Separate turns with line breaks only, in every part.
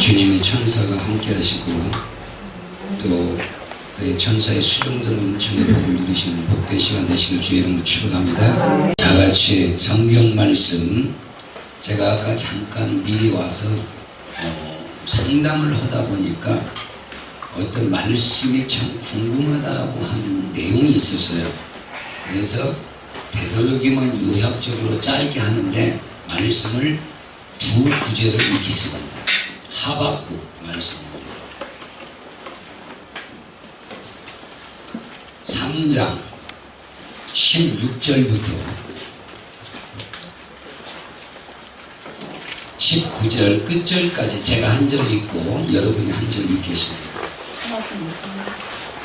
주님의 천사가 함께 하시고 또 그의 천사의 수종들은 은총의 복을 누리시는 복된 시간 되시길 주의 이름으로 축원합니다. 다같이 성경 말씀 제가 아까 잠깐 미리 와서 상담을 하다 보니까 어떤 말씀이 참 궁금하다라고 하는 내용이 있었어요. 그래서 되도록이면 요약적으로 짧게 하는데 말씀을 두 구절을 읽겠습니다. 하박국 말씀입니다. 3장 16절부터 19절 끝절까지 제가 한 절 읽고 여러분이 한 절 읽겠습니다.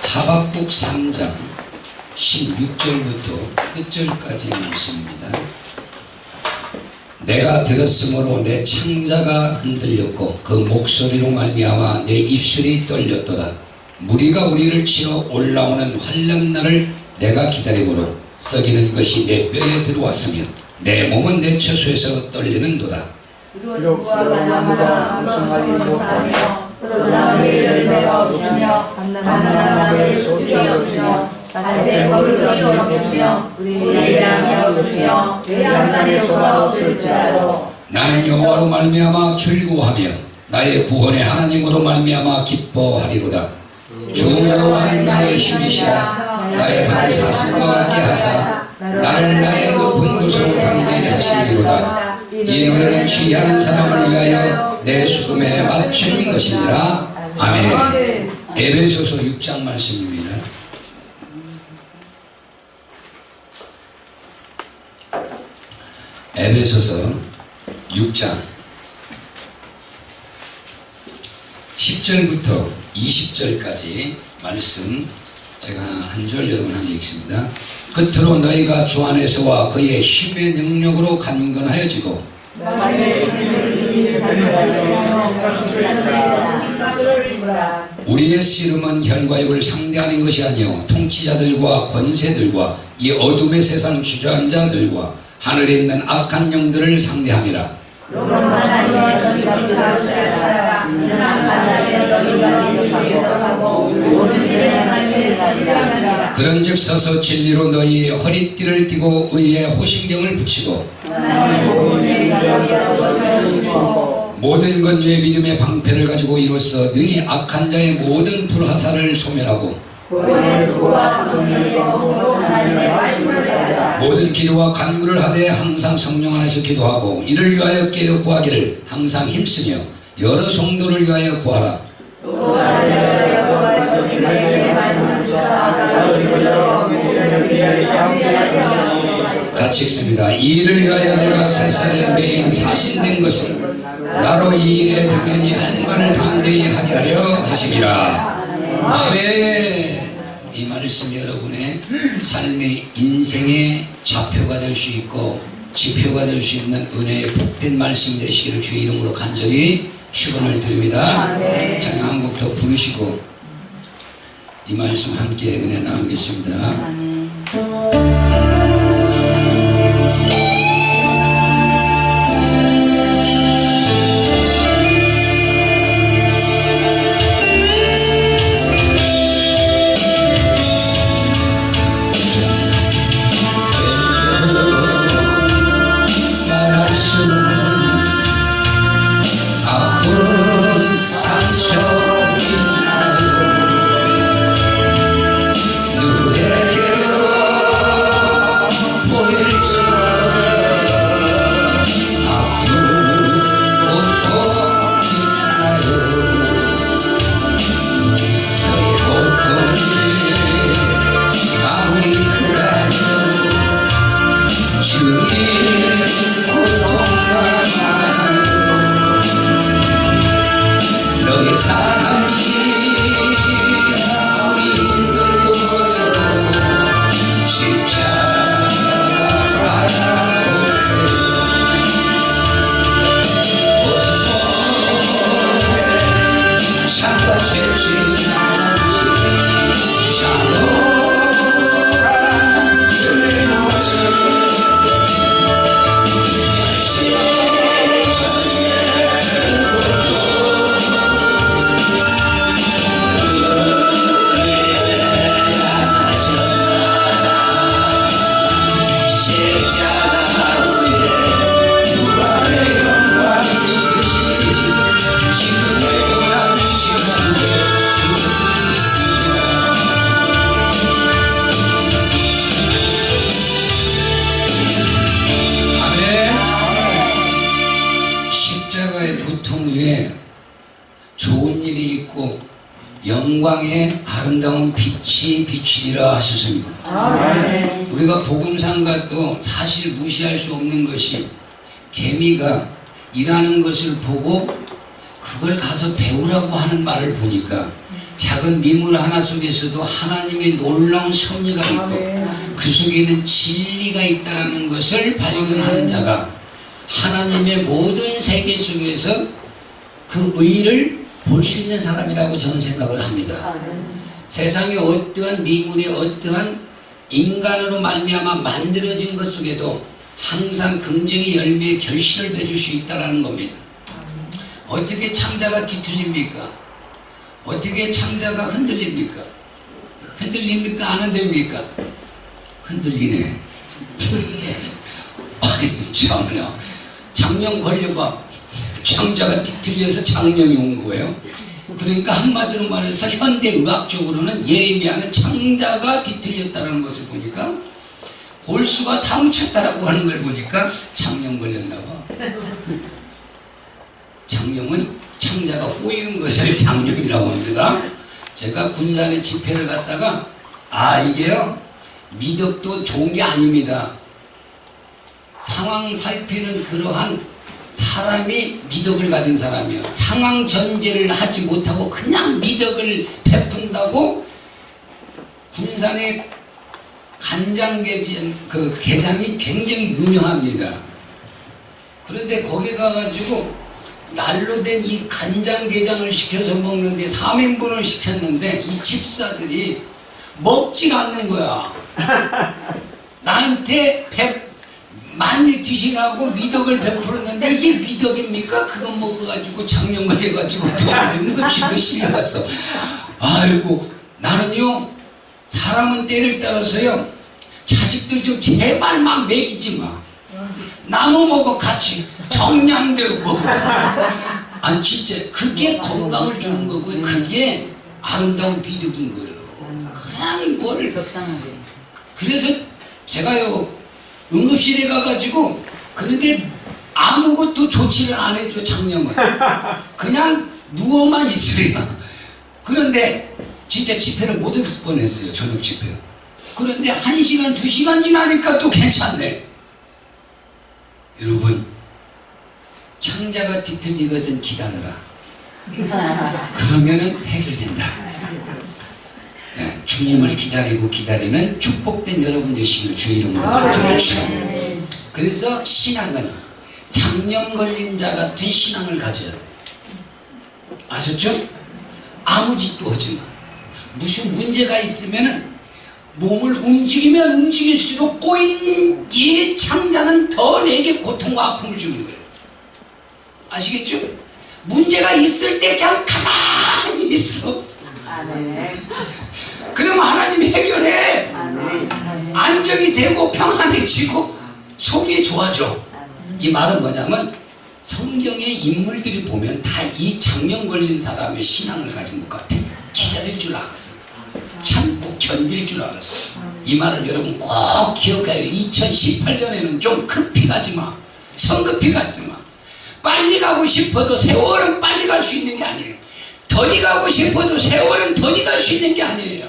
하박국 3장 16절부터 끝절까지 말씀입니다. 내가 들었으므로 내 창자가 흔들렸고 그 목소리로 말미암아 내 입술이 떨렸도다. 무리가 우리를 치러 올라오는 환난날을 내가 기다리므로 썩이는 것이 내 뼈에 들어왔으며 내 몸은 내 처소에서 떨리는도다.
비록 나무가 무성하지 못하며 나무에 열매가 없으며 가난함에 소출이 없으며 밭에 거름이 없으며 우리의 양이 없으며 내 양간에 소가 없을지라도
나는 여호와로 말미암아 즐거워하며 나의 구원의 하나님으로 말미암아 기뻐하리로다. 주 여호와는 나의 힘이시라. 나의 발을 사슴과 같게 하사 나를 나의 높은 곳으로 다니게 하시리로다. 이 노래는 취하는 사람을 위하여 내 수금에 맞춘 것이니라. 아멘. 에베소서 6장 말씀입니다. 에베소서 6장 10절부터 20절까지 말씀 제가 한 절 여러분 한번 읽습니다. 끝으로 너희가 주 안에서와 그의 힘의 능력으로 강건하여지고 우리의 씨름은 혈과 육을 상대하는 것이 아니요 통치자들과 권세들과 이 어둠의 세상 주저앉아들과 하늘에 있는 악한 영들을 상대함이라. 그런즉 서서 진리로 너희의 허리띠를 띠고 의의 호심경을 붙이고 모든 건유의 믿음의 방패를 가지고 이로써 능히 악한 자의 모든 불화살을 소멸하고 모든 기도와 간구를 하되 항상 성령 안에서 기도하고 이를 위하여 깨어 구하기를 항상 힘쓰며 여러 성도를 위하여 구하라. 같이 읽습니다. 이 일을 위하여 내가 세상에 매인 사신된 것은 나로 이 일에 당연히 한 말을 담대히 하게 하려 하심이라. 아멘. 이 말씀이 여러분의 삶의 인생의 좌표가 될 수 있고 지표가 될 수 있는 은혜의 복된 말씀 되시기를 주의 이름으로 간절히 축원을 드립니다. 찬양 한 곡 더 부르시고 이 말씀 함께 은혜 나누겠습니다. 고통 후에 좋은 일이 있고 영광의 아름다운 빛이 비치리라 하셨습니다.
아멘.
우리가 복음상가도 사실 무시할 수 없는 것이 개미가 일하는 것을 보고 그걸 가서 배우라고 하는 말을 보니까 작은 미물 하나 속에서도 하나님의 놀라운 섭리가 있고 그 속에는 진리가 있다는 것을 발견하는 자가 하나님의 모든 세계 속에서 그 의를 볼 수 있는 사람이라고 저는 생각을 합니다. 세상의 어떠한 미물의 어떠한 인간으로 말미암아 만들어진 것 속에도 항상 긍정의 열매의 결실을 맺을 수 있다는 겁니다. 어떻게 창자가 뒤틀립니까? 어떻게 창자가 흔들립니까? 흔들립니까? 안 흔들립니까? 흔들리네. 아이 참나. 장염 걸려봐. 창자가 뒤틀려서 장염이 온 거예요. 그러니까 한마디로 말해서 현대의학적으로는 예레미야는 창자가 뒤틀렸다는 것을 보니까 골수가 사무쳤다라고 하는 걸 보니까 장염 걸렸나 봐. 장염은 창자가 꼬이는 것을 장염이라고 합니다. 제가 군산에 집회를 갔다가 이게요 미덕도 좋은 게 아닙니다. 상황 살피는 그러한 사람이 미덕을 가진 사람이요. 상황 전제를 하지 못하고 그냥 미덕을 베푼다고 군산의 간장게장 그 게장이 굉장히 유명합니다. 그런데 거기 가가지고 날로 된 이 간장게장을 시켜서 먹는데 3인분을 시켰는데 이 집사들이 먹질 않는 거야. 나한테 많이 드시라고 미덕을 베풀었는데 이게 미덕입니까? 그거 먹어가지고 장염 걸려가지고 응급실로 실려갔어. 아이고 나는요 사람은 때를 따라서요 자식들 좀 제발만 먹이지 마. 나눠 먹어 같이 정량대로 먹어. 아니 진짜 그게 건강을 주는 거고 그게 아름다운 미덕인 거예요. 그냥 뭘 그래서 제가요 응급실에 가가지고 그런데 아무것도 조치를 안 해줘. 장염은 그냥 누워만 있으래요. 그런데 진짜 집회를 못 할 뻔했어요. 저녁 집회. 그런데 1시간 2시간 지나니까 또 괜찮네. 여러분 창자가 뒤틀리거든 기다려라. 그러면은 해결된다. 네, 주님을 기다리고 기다리는 축복된 여러분 되시길 주 이름으로 간절히. 그래서 신앙은 장염 걸린 자 같은 신앙을 가져야 돼. 아셨죠? 아무 짓도 하지 마. 무슨 문제가 있으면은 몸을 움직이면 움직일수록 꼬인 이 창자는 더 내게 고통과 아픔을 주는 거예요. 아시겠죠? 문제가 있을 때 그냥 가만히 있어. 그럼 하나님이 해결해. 안정이 되고 평안해지고 속이 좋아져. 이 말은 뭐냐면 성경의 인물들이 보면 다 이 장염 걸린 사람의 신앙을 가진 것 같아. 기다릴 줄 알았어. 참고 견딜 줄 알았어. 이 말을 여러분 꼭 기억해요. 2018년에는 좀 급히 가지 마. 성급히 가지 마. 빨리 가고 싶어도 세월은 빨리 갈 수 있는 게 아니에요. 더디 가고 싶어도 세월은 더디 갈 수 있는 게 아니에요.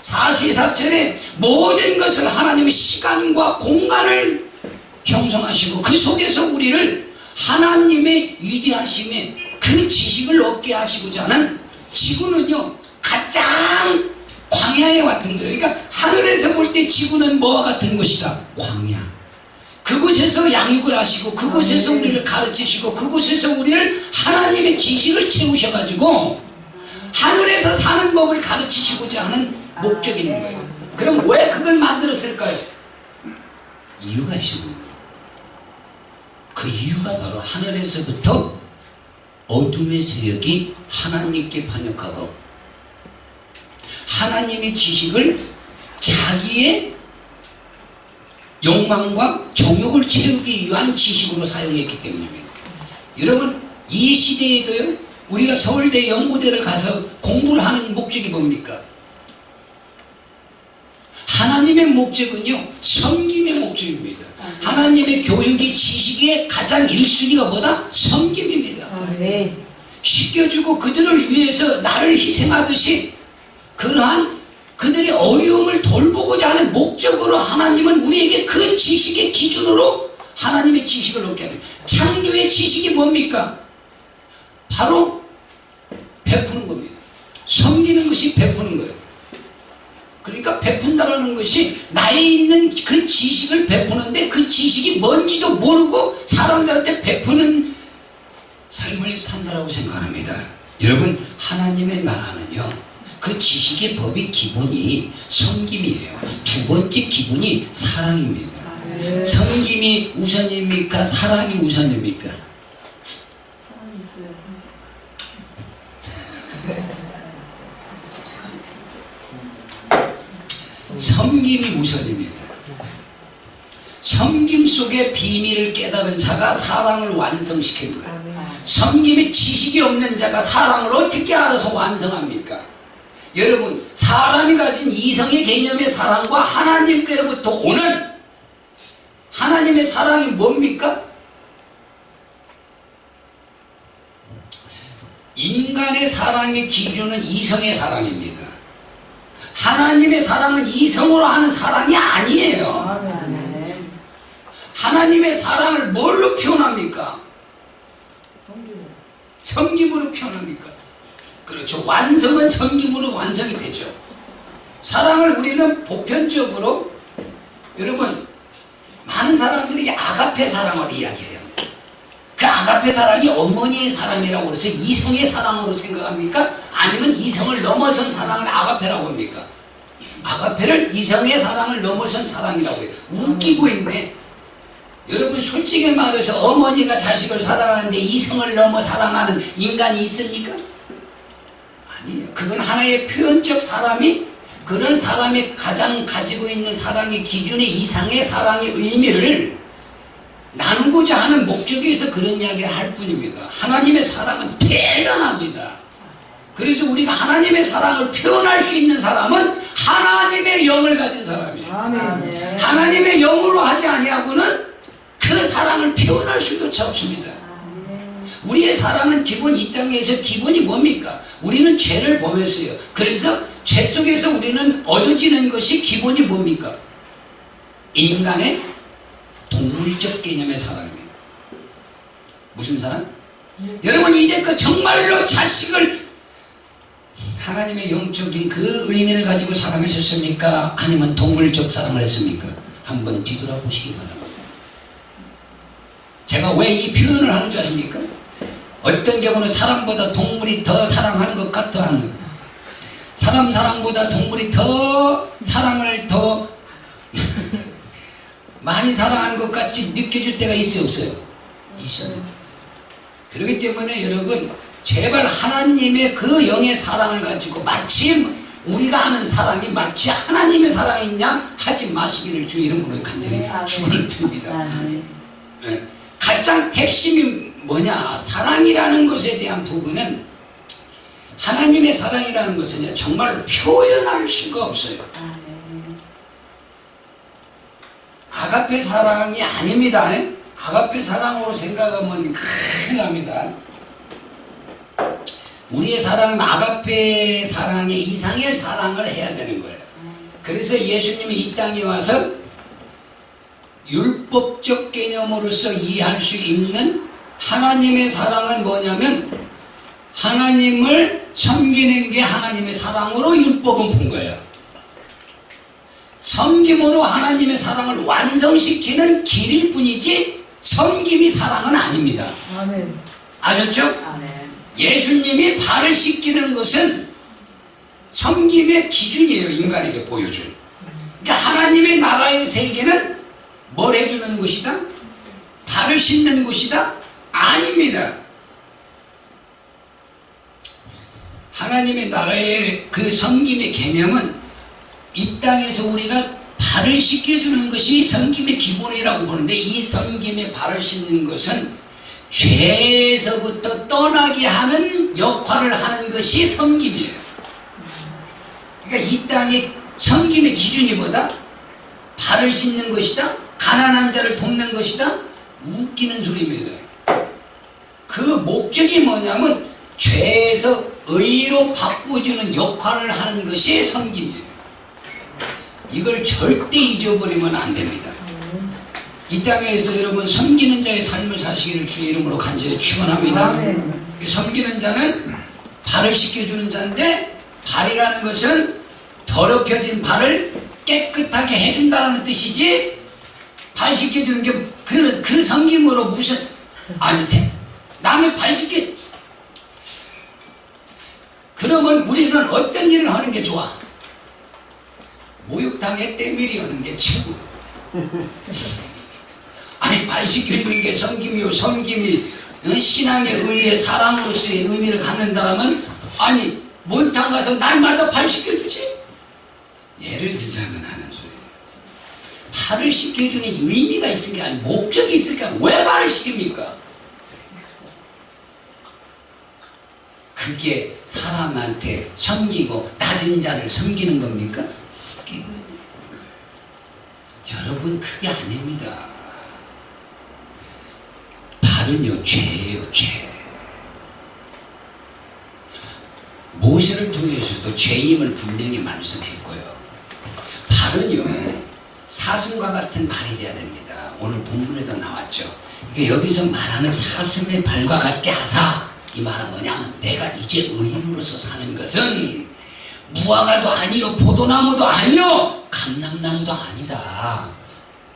사시사철에 모든 것을 하나님의 시간과 공간을 형성하시고 그 속에서 우리를 하나님의 위대하심에 그 지식을 얻게 하시고자 하는 지구는요 가장 광야에 왔던 거예요. 그러니까 하늘에서 볼 때 지구는 뭐와 같은 곳이다? 광야. 그곳에서 양육을 하시고 그곳에서 우리를 가르치시고 그곳에서 우리를 하나님의 지식을 채우셔가지고 하늘에서 사는 법을 가르치시고자 하는 목적이 있는 거예요. 그럼 왜 그걸 만들었을까요? 이유가 있습니다. 그 이유가 바로 하늘에서부터 어둠의 세력이 하나님께 반역하고 하나님의 지식을 자기의 욕망과 정욕을 채우기 위한 지식으로 사용했기 때문입니다. 여러분 이 시대에도요 우리가 서울대 연구대를 가서 공부를 하는 목적이 뭡니까? 하나님의 목적은요 섬김의 목적입니다. 하나님의 교육의 지식의 가장 1순위가 뭐다? 섬김입니다.
아멘.
씻겨주고 그들을 위해서 나를 희생하듯이 그러한 그들의 어려움을 돌보고자 하는 목적으로 하나님은 우리에게 그 지식의 기준으로 하나님의 지식을 얻게 합니다. 창조의 지식이 뭡니까? 바로 베푸는 겁니다. 섬기는 것이 베푸는 거예요. 그러니까 베푼다라는 것이 나에 있는 그 지식을 베푸는데 그 지식이 뭔지도 모르고 사람들한테 베푸는 삶을 산다라고 생각합니다. 여러분, 하나님의 나라는요, 그 지식의 법의 기본이 섬김이에요. 두 번째 기본이 사랑입니다. 섬김이 우선입니까? 사랑이 우선입니까? 섬김이 우선입니다. 섬김 속에 비밀을 깨달은 자가 사랑을 완성시키는 거예요. 섬김의 지식이 없는 자가 사랑을 어떻게 알아서 완성합니까? 여러분, 사람이 가진 이성의 개념의 사랑과 하나님께로부터 오는 하나님의 사랑이 뭡니까? 인간의 사랑의 기준은 이성의 사랑입니다. 하나님의 사랑은 이성으로 하는 사랑이 아니에요. 하나님의 사랑을 뭘로 표현합니까? 섬김으로 표현합니까? 그렇죠. 완성은 섬김으로 완성이 되죠. 사랑을 우리는 보편적으로, 여러분, 많은 사람들이 아가페 사랑을 이야기해요. 그 아가페 사랑이 어머니의 사랑이라고 해서 이성의 사랑으로 생각합니까? 아니면 이성을 넘어선 사랑을 아가페라고 합니까? 아가페를 이성의 사랑을 넘어선 사랑이라고 해요. 웃기고 있네. 여러분, 솔직히 말해서 어머니가 자식을 사랑하는데 이성을 넘어 사랑하는 인간이 있습니까? 아니에요. 그건 하나의 표현적 사람이 그런 사람이 가장 가지고 있는 사랑의 기준의 이상의 사랑의 의미를 나누고자 하는 목적에서 그런 이야기를 할 뿐입니다. 하나님의 사랑은 대단합니다. 그래서 우리가 하나님의 사랑을 표현할 수 있는 사람은 하나님의 영을 가진 사람이에요.
아멘.
하나님의 영으로 하지 아니하고는 그 사랑을 표현할 수조차 없습니다. 우리의 사랑은 기본, 이 땅에서 기본이 뭡니까? 우리는 죄를 범했어요. 그래서 죄 속에서 우리는 얻어지는 것이 기본이 뭡니까? 인간의 동물적 개념의 사랑입니다. 무슨 사랑? 여러분, 이제 그 정말로 자식을 하나님의 영적인 그 의미를 가지고 사랑하셨습니까? 아니면 동물적 사랑을 했습니까? 한번 뒤돌아보시기 바랍니다. 제가 왜 이 표현을 하는 줄 아십니까? 어떤 경우는 사람보다 동물이 더 사랑하는 것 같아 하는 것. 사람보다 동물이 더 사랑을 더 많이 사랑하는 것 같이 느껴질 때가 있어요, 없어요? 있어요. 그렇기 때문에 여러분, 제발 하나님의 그 영의 사랑을 가지고 마치 우리가 하는 사랑이 마치 하나님의 사랑이냐 하지 마시기를 주 이름으로 간절히 축원을 드립니다. 네. 가장 핵심이 뭐냐? 사랑이라는 것에 대한 부분은, 하나님의 사랑이라는 것은 정말 표현할 수가 없어요. 아가페 사랑이 아닙니다. 아가페 사랑으로 생각하면 큰일 납니다. 우리의 사랑은 아가페 사랑의 이상의 사랑을 해야 되는 거예요. 그래서 예수님이 이 땅에 와서 율법적 개념으로서 이해할 수 있는 하나님의 사랑은 뭐냐면, 하나님을 섬기는 게 하나님의 사랑으로 율법은 본 거예요. 섬김으로 하나님의 사랑을 완성시키는 길일 뿐이지 섬김이 사랑은 아닙니다.
아멘.
아셨죠?
아멘.
예수님이 발을 씻기는 것은 섬김의 기준이에요. 인간에게 보여준. 그러니까 하나님의 나라의 세계는 뭘 해주는 것이다? 발을 씻는 것이다? 아닙니다. 하나님의 나라의 그 섬김의 개념은 이 땅에서 우리가 발을 씻겨주는 것이 섬김의 기본이라고 보는데, 이 섬김의 발을 씻는 것은 죄에서부터 떠나게 하는 역할을 하는 것이 섬김이에요. 그러니까 이 땅의 섬김의 기준이 뭐다? 발을 씻는 것이다? 가난한 자를 돕는 것이다? 웃기는 소리입니다. 그 목적이 뭐냐면 죄에서 의로 바꾸어주는 역할을 하는 것이 섬김이에요. 이걸 절대 잊어버리면 안 됩니다. 이 땅에서 여러분 섬기는 자의 삶을 사시기를 주의 이름으로 간절히 축원합니다. 섬기는 자는 발을 씻겨주는 자인데, 발이라는 것은 더럽혀진 발을 깨끗하게 해준다는 뜻이지, 발 씻겨주는 게 그 섬김으로 무슨, 아니 남의 발 씻겨. 그러면 우리는 어떤 일을 하는 게 좋아? 목욕탕에 때밀이 하는 게 최고. 아니 발 씻겨주는 게 섬김이요. 섬김이 신앙의 의의 사람으로서의 의미를 갖는다면, 아니 목욕탕 가서 날마다 발 씻겨주지? 예를 들자면 하는 소리예요. 발을 씻겨주는 의미가 있으니까, 아니 목적이 있으니까 왜 발을 씻깁니까? 그게 사람한테 섬기고 낮은 자를 섬기는 겁니까? 여러분 그게 아닙니다. 발은요 죄예요. 죄. 모세를 통해서도 죄임을 분명히 말씀했고요. 발은요 사슴과 같은 발이 되어야 됩니다. 오늘 본문에도 나왔죠. 그러니까 여기서 말하는 사슴의 발과 같게 하사, 이 말은 뭐냐면 내가 이제 의인으로서 사는 것은 무화과도 아니요 포도나무도 아니요 감람나무도 아니다.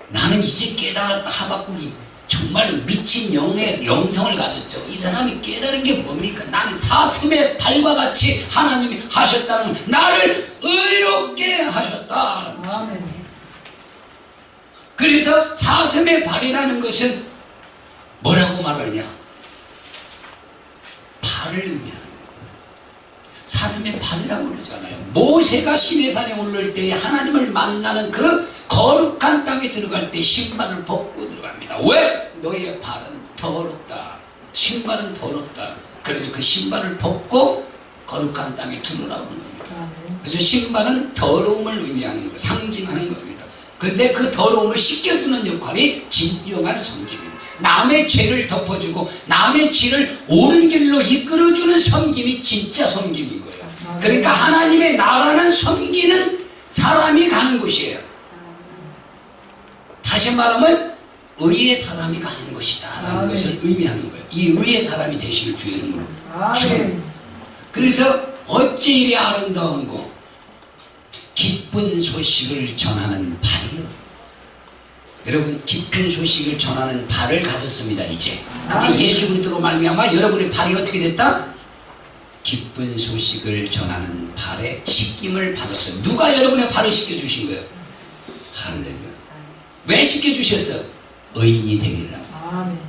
나는 이제 깨달았다. 하박국이 정말 미친 영의 영성을 가졌죠. 이 사람이 깨달은 게 뭡니까? 나는 사슴의 발과 같이 하나님이 하셨다는, 나를 의롭게 하셨다.
아멘.
그래서 사슴의 발이라는 것은 뭐라고 말하냐? 발을 의미하는 거예요. 사슴의 발이라고 그러잖아요. 모세가 시내산에 오를 때 하나님을 만나는 그 거룩한 땅에 들어갈 때 신발을 벗고 들어갑니다. 왜? 너희의 발은 더럽다. 신발은 더럽다. 그래서 그 신발을 벗고 거룩한 땅에 들어오라고 하는 겁니다. 그래서 신발은 더러움을 의미하는 거예요. 상징하는 겁니다. 근데 그 더러움을 씻겨주는 역할이 진정한 섬김입니다. 남의 죄를 덮어주고 남의 죄를 옳은 길로 이끌어주는 섬김이 진짜 섬김인 거예요. 그러니까 하나님의 나라는 섬기는 사람이 가는 곳이에요. 다시 말하면 의의 사람이 가는 것이다 라는 것을 의미하는 거예요. 이 의의 사람이 되시길 주의 이름으로 축원합니다. 그래서 어찌 이리 아름다운 거 기쁜 소식을 전하는 발이요. 여러분 기쁜 소식을 전하는 발을 가졌습니다. 이제 그게 예수 그리스도로 말미암아 여러분의 발이 어떻게 됐다? 기쁜 소식을 전하는 발에 씻김을 받았어요. 누가 여러분의 발을 씻겨주신 거예요? 할렐루야. 왜 씻겨주셨어요? 의인이 되리라고.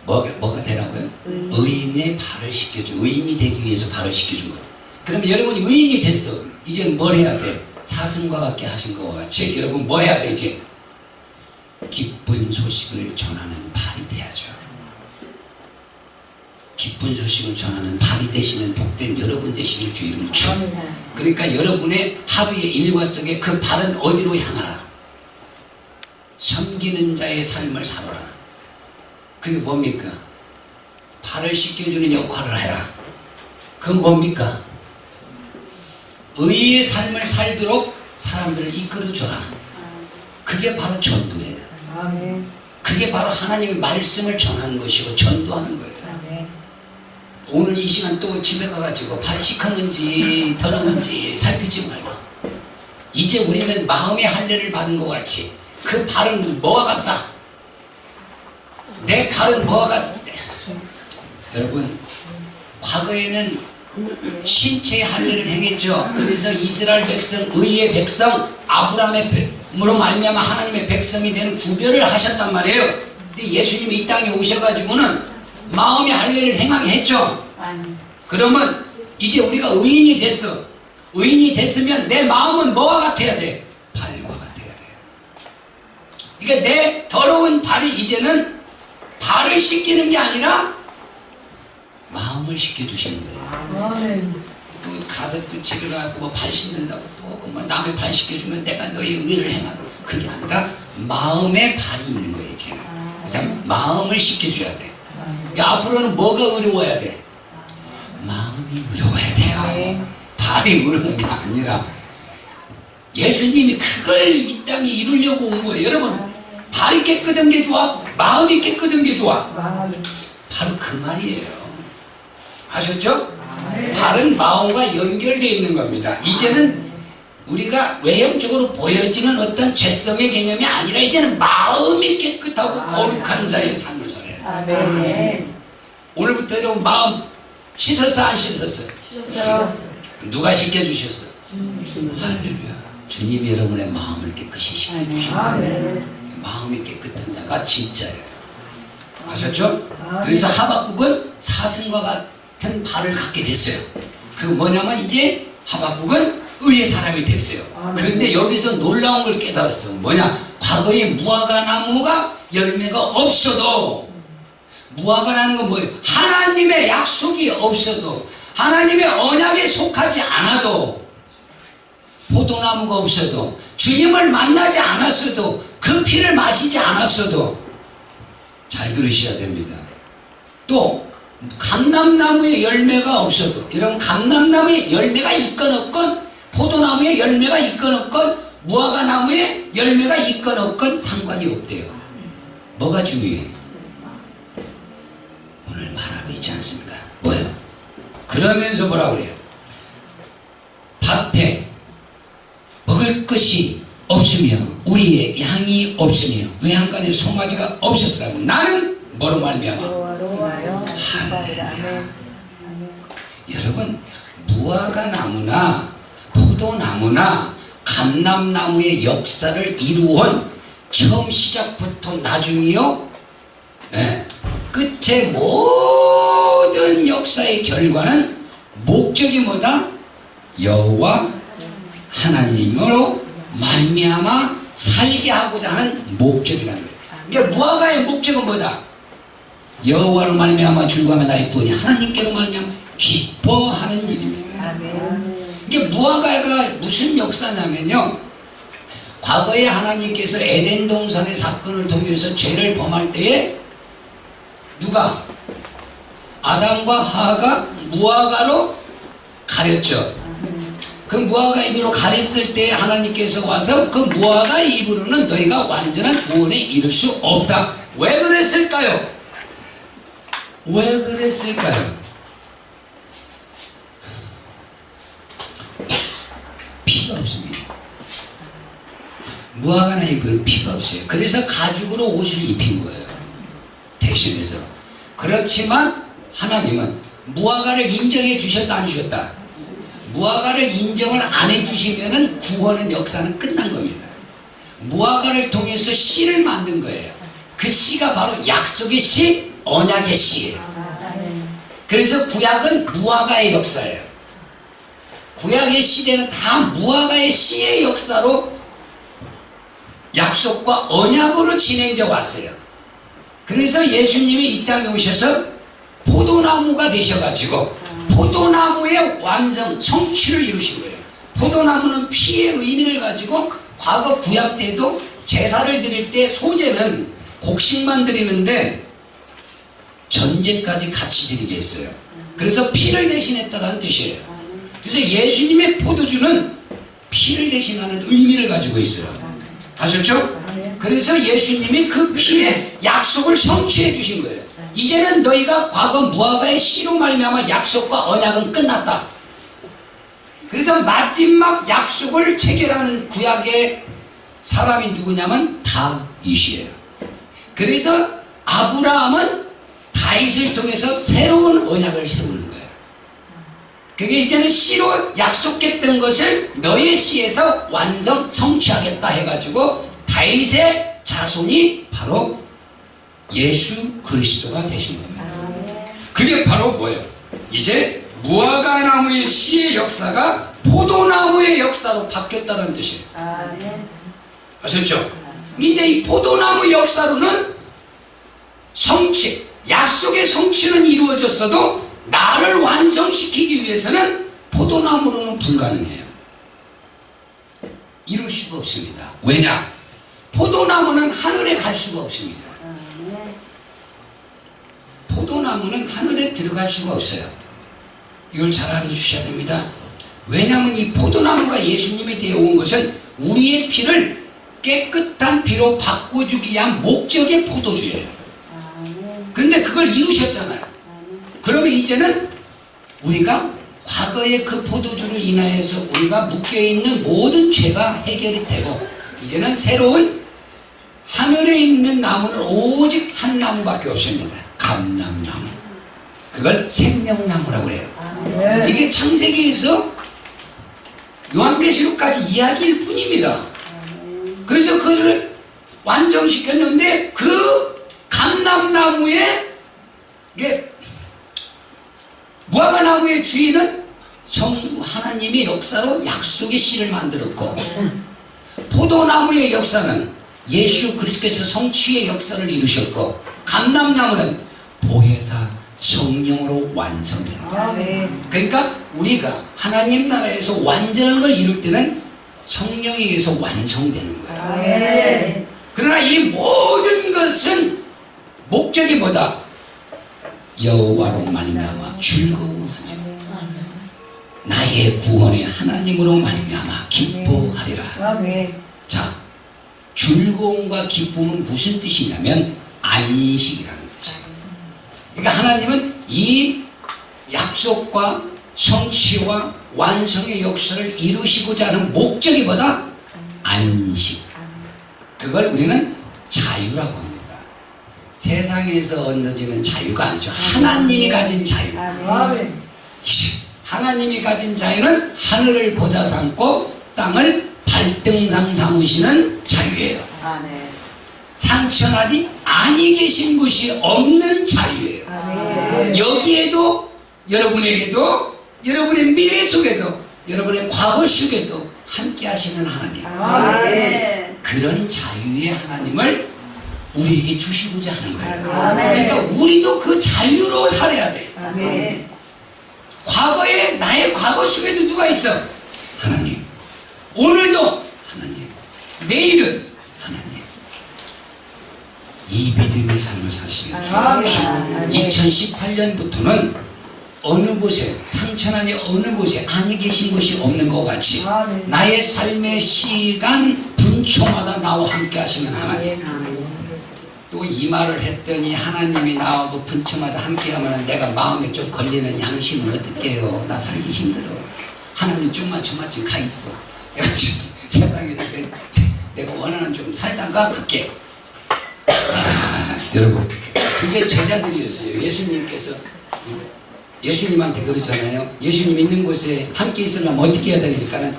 뭐가 되라고요? 의인의 발을 씻겨줘. 의인이 되기 위해서 발을 씻겨준 거예요. 그러면 여러분이 의인이 됐어. 이제 뭘 해야 돼? 사슴과 같게 하신 것과 같이 여러분 뭐 해야 돼? 이제 기쁜 소식을 전하는 발이 돼야죠. 기쁜 소식을 전하는 발이 되시는 복된 여러분 되시길 주 이름으로 축원합니다. 그러니까 여러분의 하루의 일과 속에 그 발은 어디로 향하라? 섬기는 자의 삶을 살아라. 그게 뭡니까? 발을 씻겨주는 역할을 해라. 그건 뭡니까? 의의 삶을 살도록 사람들을 이끌어줘라. 그게 바로 전도예요. 그게 바로 하나님의 말씀을 전하는 것이고 전도하는 거예요. 오늘 이 시간 또 집에 가가지고 발이 시커먼지 더러운지 살피지 말고, 이제 우리는 마음의 할례를 받은 것 같이 그 발은 뭐와 같다? 내 발은 뭐와 같다? 여러분 과거에는 신체의 할례를 행했죠. 그래서 이스라엘 백성, 의의 백성, 아브라함으로 말미암아 하나님의 백성이 되는 구별을 하셨단 말이에요. 근데 예수님이 이 땅에 오셔가지고는 마음의 할례를 행하게 했죠. 그러면 이제 우리가 의인이 됐어. 의인이 됐으면 내 마음은 뭐와 같아야 돼? 발과 같아야 돼. 그러니까 내 더러운 발이 이제는 발을 씻기는 게 아니라 마음을 씻겨주시는 거예요. 또 가서 또 집에 가고 뭐 발 씻는다고 또 뭐 남의 발 씻겨주면 내가 너의 의를 행하라. 그게 아니라 마음의 발이 있는 거예요. 이제는. 그래서 마음을 씻겨줘야 돼. 그러니까 앞으로는 뭐가 어려워야 돼? 마음이 어려워야 돼요. 발이 어려운 게 아니라 예수님이 그걸 이 땅에 이루려고 온 거예요. 여러분, 발이 깨끗한 게 좋아? 마음이 깨끗한 게 좋아? 바로 그 말이에요. 아셨죠? 발은 마음과 연결되어 있는 겁니다. 이제는 우리가 외형적으로 보여지는 어떤 죄성의 개념이 아니라 이제는 마음이 깨끗하고 거룩한 자의 삶을 살아요. 오늘부터 여러분 마음 씻었어 안 씻었어? 누가 씻겨주셨어? 할렐루야. 주님이 여러분의 마음을 깨끗이 씻겨주십니다. 마음이 깨끗한 자가 진짜예요. 아셨죠? 그래서 하박국은 사슴과 같은 발을 갖게 됐어요. 그 뭐냐면 이제 하박국은 의의 사람이 됐어요. 그런데 여기서 놀라운 걸 깨달았어. 뭐냐? 과거에 무화과 나무가 열매가 없어도, 무화과라는 건 뭐예요? 하나님의 약속이 없어도, 하나님의 언약에 속하지 않아도, 포도나무가 없어도, 주님을 만나지 않았어도, 그 피를 마시지 않았어도, 잘 들으셔야 됩니다. 또 감람나무에 열매가 없어도, 여러분 감람나무에 열매가 있건 없건, 포도나무에 열매가 있건 없건, 무화과나무에 열매가 있건 없건 상관이 없대요. 뭐가 중요해? 오늘 말하고 있지 않습니까? 뭐예요? 그러면서 뭐라고 그래요? 밭에 먹을 것이 없으며 우리의 양이 없으며 외양간에 송아지가 없었더라고. 나는 뭐로 말미암아? 할렐루야. 여러분, 무화과 나무나 포도나무나 감람나무의 역사를 이루온 처음 시작부터 나중이요, 끝의 모든 역사의 결과는 목적이 뭐다? 여호와 하나님으로 말미암아 살게 하고자 하는 목적이라는 거예요. 그러니까 무화과의 목적은 뭐다? 여호와로 말미암아 즐거움에 나의 구원이 하나님께로 말미암아 기뻐하는 일입니다. 이게 무화과가 무슨 역사냐면요, 과거에 하나님께서 에덴 동산의 사건을 통해서 죄를 범할 때에 누가? 아담과 하와가 무화과로 가렸죠. 그 무화과 잎으로 가렸을 때 하나님께서 와서 그 무화과 잎으로는 너희가 완전한 구원에 이를 수 없다. 왜 그랬을까요? 왜 그랬을까요? 피가 없습니다. 무화과나 잎은 피가 없어요. 그래서 가죽으로 옷을 입힌 거예요. 대신해서. 그렇지만 하나님은 무화과를 인정해 주셨다 안 주셨다? 무화과를 인정을 안 해주시면은 구원의 역사는 끝난 겁니다. 무화과를 통해서 씨를 만든 거예요. 그 씨가 바로 약속의 씨, 언약의 씨예요. 그래서 구약은 무화과의 역사예요. 구약의 시대는 다 무화과의 씨의 역사로 약속과 언약으로 진행되어 왔어요. 그래서 예수님이 이 땅에 오셔서 포도나무가 되셔가지고 포도나무의 완성, 성취를 이루신 거예요. 포도나무는 피의 의미를 가지고 과거 구약 때도 제사를 드릴 때 소제는 곡식만 드리는데 전제까지 같이 드리게 했어요. 그래서 피를 대신했다는 뜻이에요. 그래서 예수님의 포도주는 피를 대신하는 의미를 가지고 있어요. 아셨죠? 그래서 예수님이 그 피의 약속을 성취해 주신 거예요. 이제는 너희가 과거 무화과의 씨로 말미암아 약속과 언약은 끝났다. 그래서 마지막 약속을 체결하는 구약의 사람이 누구냐면 다윗이에요. 그래서 아브라함은 다윗을 통해서 새로운 언약을 세우는 거예요. 그게 이제는 씨로 약속했던 것을 너의 씨에서 완성 성취하겠다 해가지고 다윗의 자손이 바로 예수 그리스도가 되신 겁니다. 그게 바로 뭐예요? 이제 무화과 나무의 씨의 역사가 포도나무의 역사로 바뀌었다는 뜻이에요. 아셨죠? 이제 이 포도나무 역사로는 성취, 약속의 성취는 이루어졌어도 나를 완성시키기 위해서는 포도나무로는 불가능해요. 이룰 수가 없습니다. 왜냐? 포도나무는 하늘에 갈 수가 없습니다. 포도나무는 하늘에 들어갈 수가 없어요. 이걸 잘 알아주셔야 됩니다. 왜냐하면 이 포도나무가 예수님에 대해 온 것은 우리의 피를 깨끗한 피로 바꿔주기 위한 목적의 포도주예요. 그런데 그걸 이루셨잖아요. 그러면 이제는 우리가 과거의 그 포도주로 인하여서 우리가 묶여있는 모든 죄가 해결이 되고 이제는 새로운 하늘에 있는 나무는 오직 한 나무밖에 없습니다. 감람나무. 그걸 생명나무라고 그래요. 이게 창세기에서 요한계시록까지 이야기일 뿐입니다. 그래서 그들을 완성시켰는데 그 감람나무의 무화과나무의 주인은 성부 하나님의 역사로 약속의 씨를 만들었고 포도나무의 역사는 예수 그리스도께서 성취의 역사를 이루셨고 감람나무는 보혜사 성령으로 완성됩니다. 그러니까 우리가 하나님 나라에서 완전한 걸 이룰 때는 성령에 의해서 완성되는 거예요. 그러나 이 모든 것은 목적이 뭐다? 여호와로 말미암아 즐거워하며 나의 구원의 하나님으로 말미암아 기뻐하리라. 자, 즐거움과 기쁨은 무슨 뜻이냐면 안식이라는 뜻이에요. 그러니까 하나님은 이 약속과 성취와 완성의 역사를 이루시고자 하는 목적이 뭐다? 안식. 그걸 우리는 자유라고 합니다. 세상에서 얻어지는 자유가 아니죠. 하나님이 가진 자유. 하나님이 가진 자유는 하늘을 보좌 삼고 땅을 발등상 삼으시는 자유예요. 상처나지 아니 계신 것이 없는 자유예요. 여기에도 여러분에게도 여러분의 미래 속에도 여러분의 과거 속에도 함께 하시는 하나님. 그런 자유의 하나님을 우리에게 주시고자 하는 거예요. 그러니까 우리도 그 자유로 살아야 돼. 과거에 나의 과거 속에도 누가 있어? 하나님. 오늘도 하나님. 내일은 하나님. 이 믿음의 삶을 사시는 주. 2018년부터는 어느 곳에 상처나니 어느 곳에 아니 계신 것이 없는 것 같이 나의 삶의 시간 분초마다 나와 함께 하시는 하나님. 또 이 말을 했더니 하나님이 나하고 분초마다 함께 하면 내가 마음에 좀 걸리는 양심은 어떻게 해요? 나 살기 힘들어. 하나님 좀만 저만 좀 가 있어. 내가 세상에서 내가 원하는 좀 살다가 갈게. 여러분, 그게 제자들이었어요. 예수님께서 예수님한테 그러잖아요. 예수님 있는 곳에 함께 있으려면 어떻게 해야 되니까는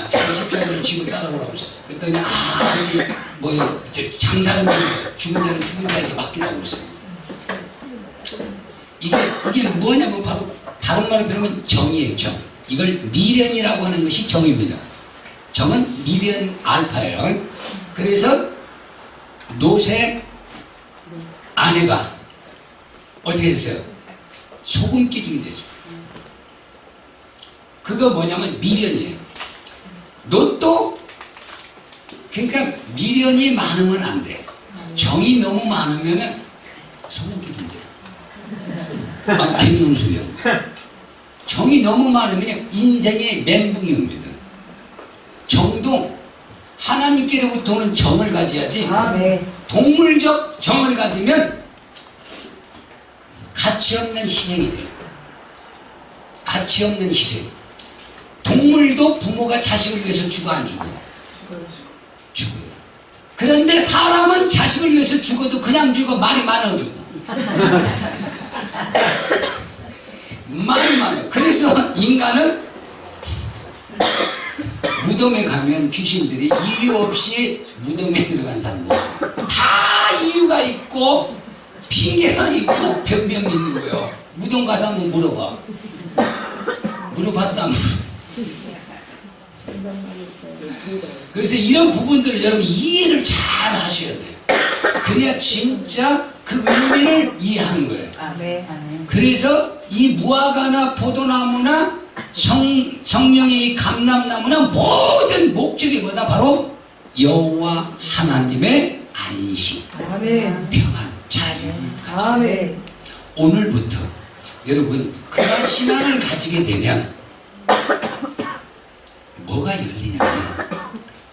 자기 십자가를 지고 따라오라고 했어요. 그랬더니 아버지 뭐요 장사는 죽은 자는 죽은 자에게 맡기라고 그랬어요. 이게 뭐냐면 바로 다른 말로 배우면 정이에요. 정. 이걸 미련이라고 하는 것이 정입니다. 정은 미련 알파예요. 그래서 노새 아내가 어떻게 됐어요? 소금 기둥이 됐어요. 그거 뭐냐면 미련이에요. 노또 그러니까 미련이 많으면 안 돼. 정이 너무 많으면 소금 기둥 돼요. 갱놈 소리요. 정이 너무 많으면 인생의 멘붕이 옵니다. 정도 하나님께로부터는 정을 가져야지. 동물적 정을 가지면 가치 없는 희생이 돼요. 가치 없는 희생. 동물도 부모가 자식을 위해서 죽어 안 죽어? 죽어요. 그런데 사람은 자식을 위해서 죽어도 그냥 죽어. 말이 많아 죽어. 말이 많아요. 그래서 인간은 무덤에 가면 귀신들이 이유 없이 무덤에 들어간 사람 다 이유가 있고 핑계가 있고 변명이 있는 거예요. 무덤 가서 한번 물어봐. 물어봤어? 그래서 이런 부분들을 여러분 이해를 잘 하셔야 돼요. 그래야 진짜 그 의미를 이해하는 거예요. 그래서 이 무화과나 포도나무나 성령의 감람나무나 모든 목적이 뭐다? 바로 여호와 하나님의 안식, 평안. 자유를 가지고
아멘.
오늘부터 여러분 그런 신앙을 가지게 되면 뭐가 열리냐면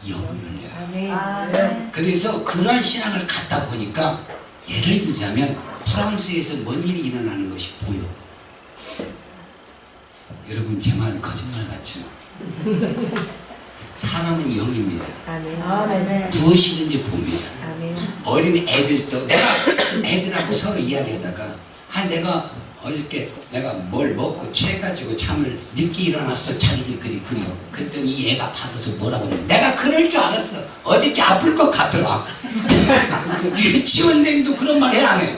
영이 열려요.
아멘.
그래서 그러한 신앙을 갖다 보니까 예를 들자면 프랑스에서 뭔 일이 일어나는 것이 보여. 여러분 제 말이 거짓말 같죠? 사람은 영입니다.
아멘. 아멘.
무엇이든지 봅니다.
아멘.
어린 애들도 내가 애들하고 서로 이야기하다가 내가 어저께 내가 뭘 먹고 취해가지고 잠을 늦게 일어났어. 자기들 그리 그려. 그랬더니 이 애가 받아서 뭐라고 해. 내가 그럴 줄 알았어. 어저께 아플 것 같더라. 유치원생도 그런 말 해 안 해?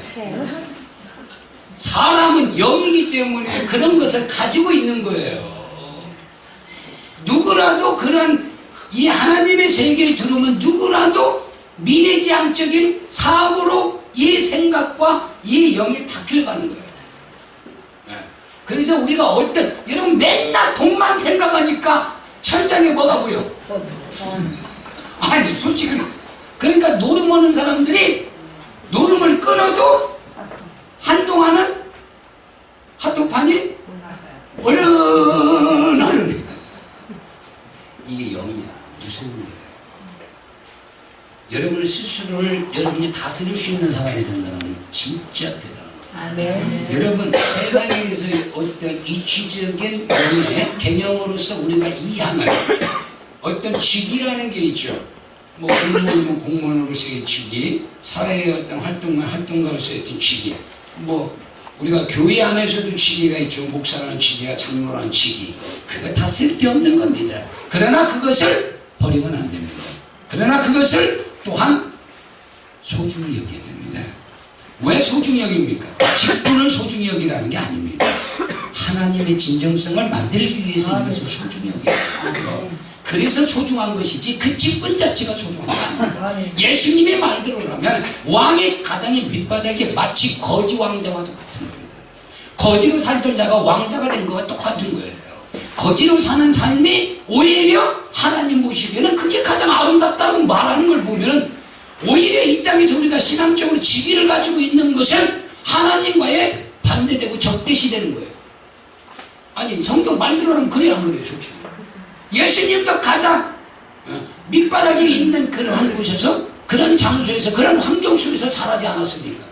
사람은 영이기 때문에 그런 것을 가지고 있는 거예요. 누구라도 그런 이 하나님의 세계에 들어오면 누구라도 미래지향적인 사고로 이 생각과 이 영이 바뀌어가는 거예요. 그래서 우리가 여러분 맨날 돈만 생각하니까 천장에 뭐가 보여? 아니 솔직히 그러니까 노름하는 사람들이 노름을 끊어도 한동안은 한쪽판이 얼른얼른 이게 영이야. 무서운 거예요. 여러분의 스스로를 여러분이 다스릴 수 있는 사람이 된다는 진짜 대단한 거예요.
아멘.
여러분 세상에서의 어떤 이치적인 영의 개념으로서 우리가 이해하는 어떤 직이라는 게 있죠. 뭐 공무원이면 공무원으로서의 직위, 사회의 어떤 활동가로서의 어떤 직위, 뭐 우리가 교회 안에서도 직위가 있죠. 목사라는 직위와 장로라는 직위. 그거 다 쓸데없는 겁니다. 그러나 그것을 버리면 안 됩니다. 그러나 그것을 또한 소중히 여겨야 됩니다. 왜 소중히 여깁니까? 직분을 소중히 여기라는 게 아닙니다. 하나님의 진정성을 만들기 위해서 이것을 소중히 여겨요. 그래서 소중한 것이지 그 직분 자체가 소중한 게 아닙니다. 예수님의 말대로라면 왕의 가장의 밑바닥에 마치 거지 왕자와도 같은 겁니다. 거지로 살던 자가 왕자가 된 것과 똑같은 거예요. 거지로 사는 삶이 오히려 하나님 보시기에는 그게 가장 아름답다고 말하는 걸 보면 오히려 이 땅에서 우리가 신앙적으로 직위를 가지고 있는 것은 하나님과의 반대되고 적대시 되는 거예요. 아니 성경 말대로는 그래야 한 거예요. 솔직히 예수님도 가장 밑바닥에 있는 그런 곳에서 그런 장소에서 그런 환경 속에서 자라지 않았습니까?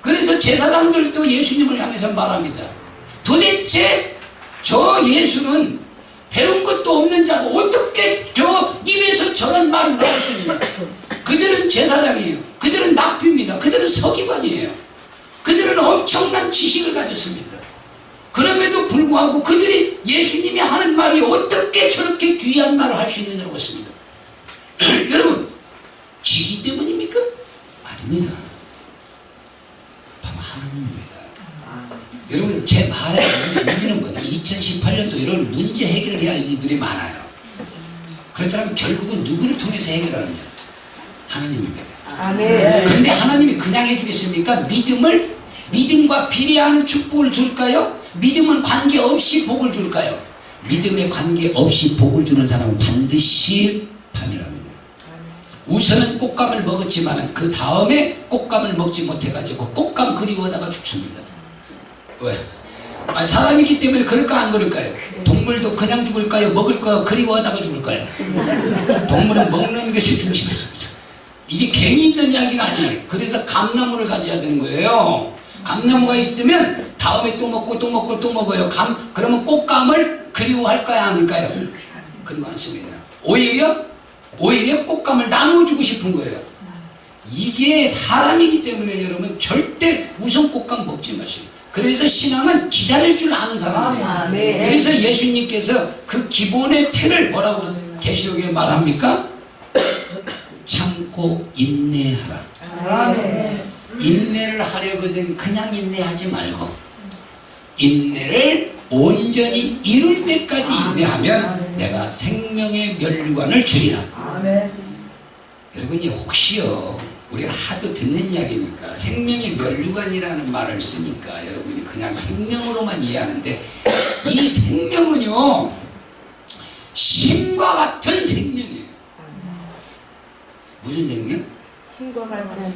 그래서 제사장들도 예수님을 향해서 말합니다. 도대체 저 예수는 배운 것도 없는 자가 어떻게 저 입에서 저런 말이 나올 수 있냐? 그들은 제사장이에요. 그들은 납비입니다. 그들은 서기관이에요. 그들은 엄청난 지식을 가졌습니다. 그럼에도 불구하고 그들이 예수님이 하는 말이 어떻게 저렇게 귀한 말을 할 수 있느냐고 했습니다. 여러분, 지기 때문입니까? 아닙니다. 바로 하나님입니다. 여러분, 제 말에 의미는 뭐냐면 2018년도 이런 문제 해결을 해야 할 일들이 많아요. 그렇다면 결국은 누구를 통해서 해결하느냐? 하나님입니다.
아멘.
그런데 하나님이 그냥 해주겠습니까? 믿음과 비례하는 축복을 줄까요? 믿음은 관계없이 복을 줄까요? 믿음에 관계없이 복을 주는 사람은 반드시 파멸합니다. 우선은 꽃감을 먹었지만 그 다음에 꽃감을 먹지 못해가지고 꽃감 그리워하다가 죽습니다. 왜? 사람이기 때문에 그럴까 안 그럴까요? 동물도 그냥 죽을까요? 먹을까요? 그리워하다가 죽을까요? 동물은 먹는 것이 중심이었습니다. 이게 괜히 있는 이야기가 아니에요. 그래서 감나무를 가져야 되는 거예요. 감나무가 있으면 다음에 또 먹고 또 먹고 또 먹어요. 그러면 꽃감을 그리워할까요? 안 할까요? 그리워 않습니다. 오히려 꽃감을 나눠주고 싶은 거예요. 이게 사람이기 때문에 여러분 절대 우선 꽃감 먹지 마시고. 그래서 신앙은 기다릴 줄 아는 사람이에요.
아멘.
그래서 예수님께서 그 기본의 틀을 뭐라고 계시록에 말합니까? 참고 인내하라.
아멘.
인내를 하려거든 그냥 인내하지 말고 인내를 온전히 이룰 때까지 인내하면 내가 생명의 면류관을 주리라.
아멘.
여러분이 혹시요 우리가 하도 듣는 이야기니까 생명의 면류관이라는 말을 쓰니까 여러분이 그냥 생명으로만 이해하는데 이 생명은요 신과 같은 생명이에요. 무슨 생명?
신과 같은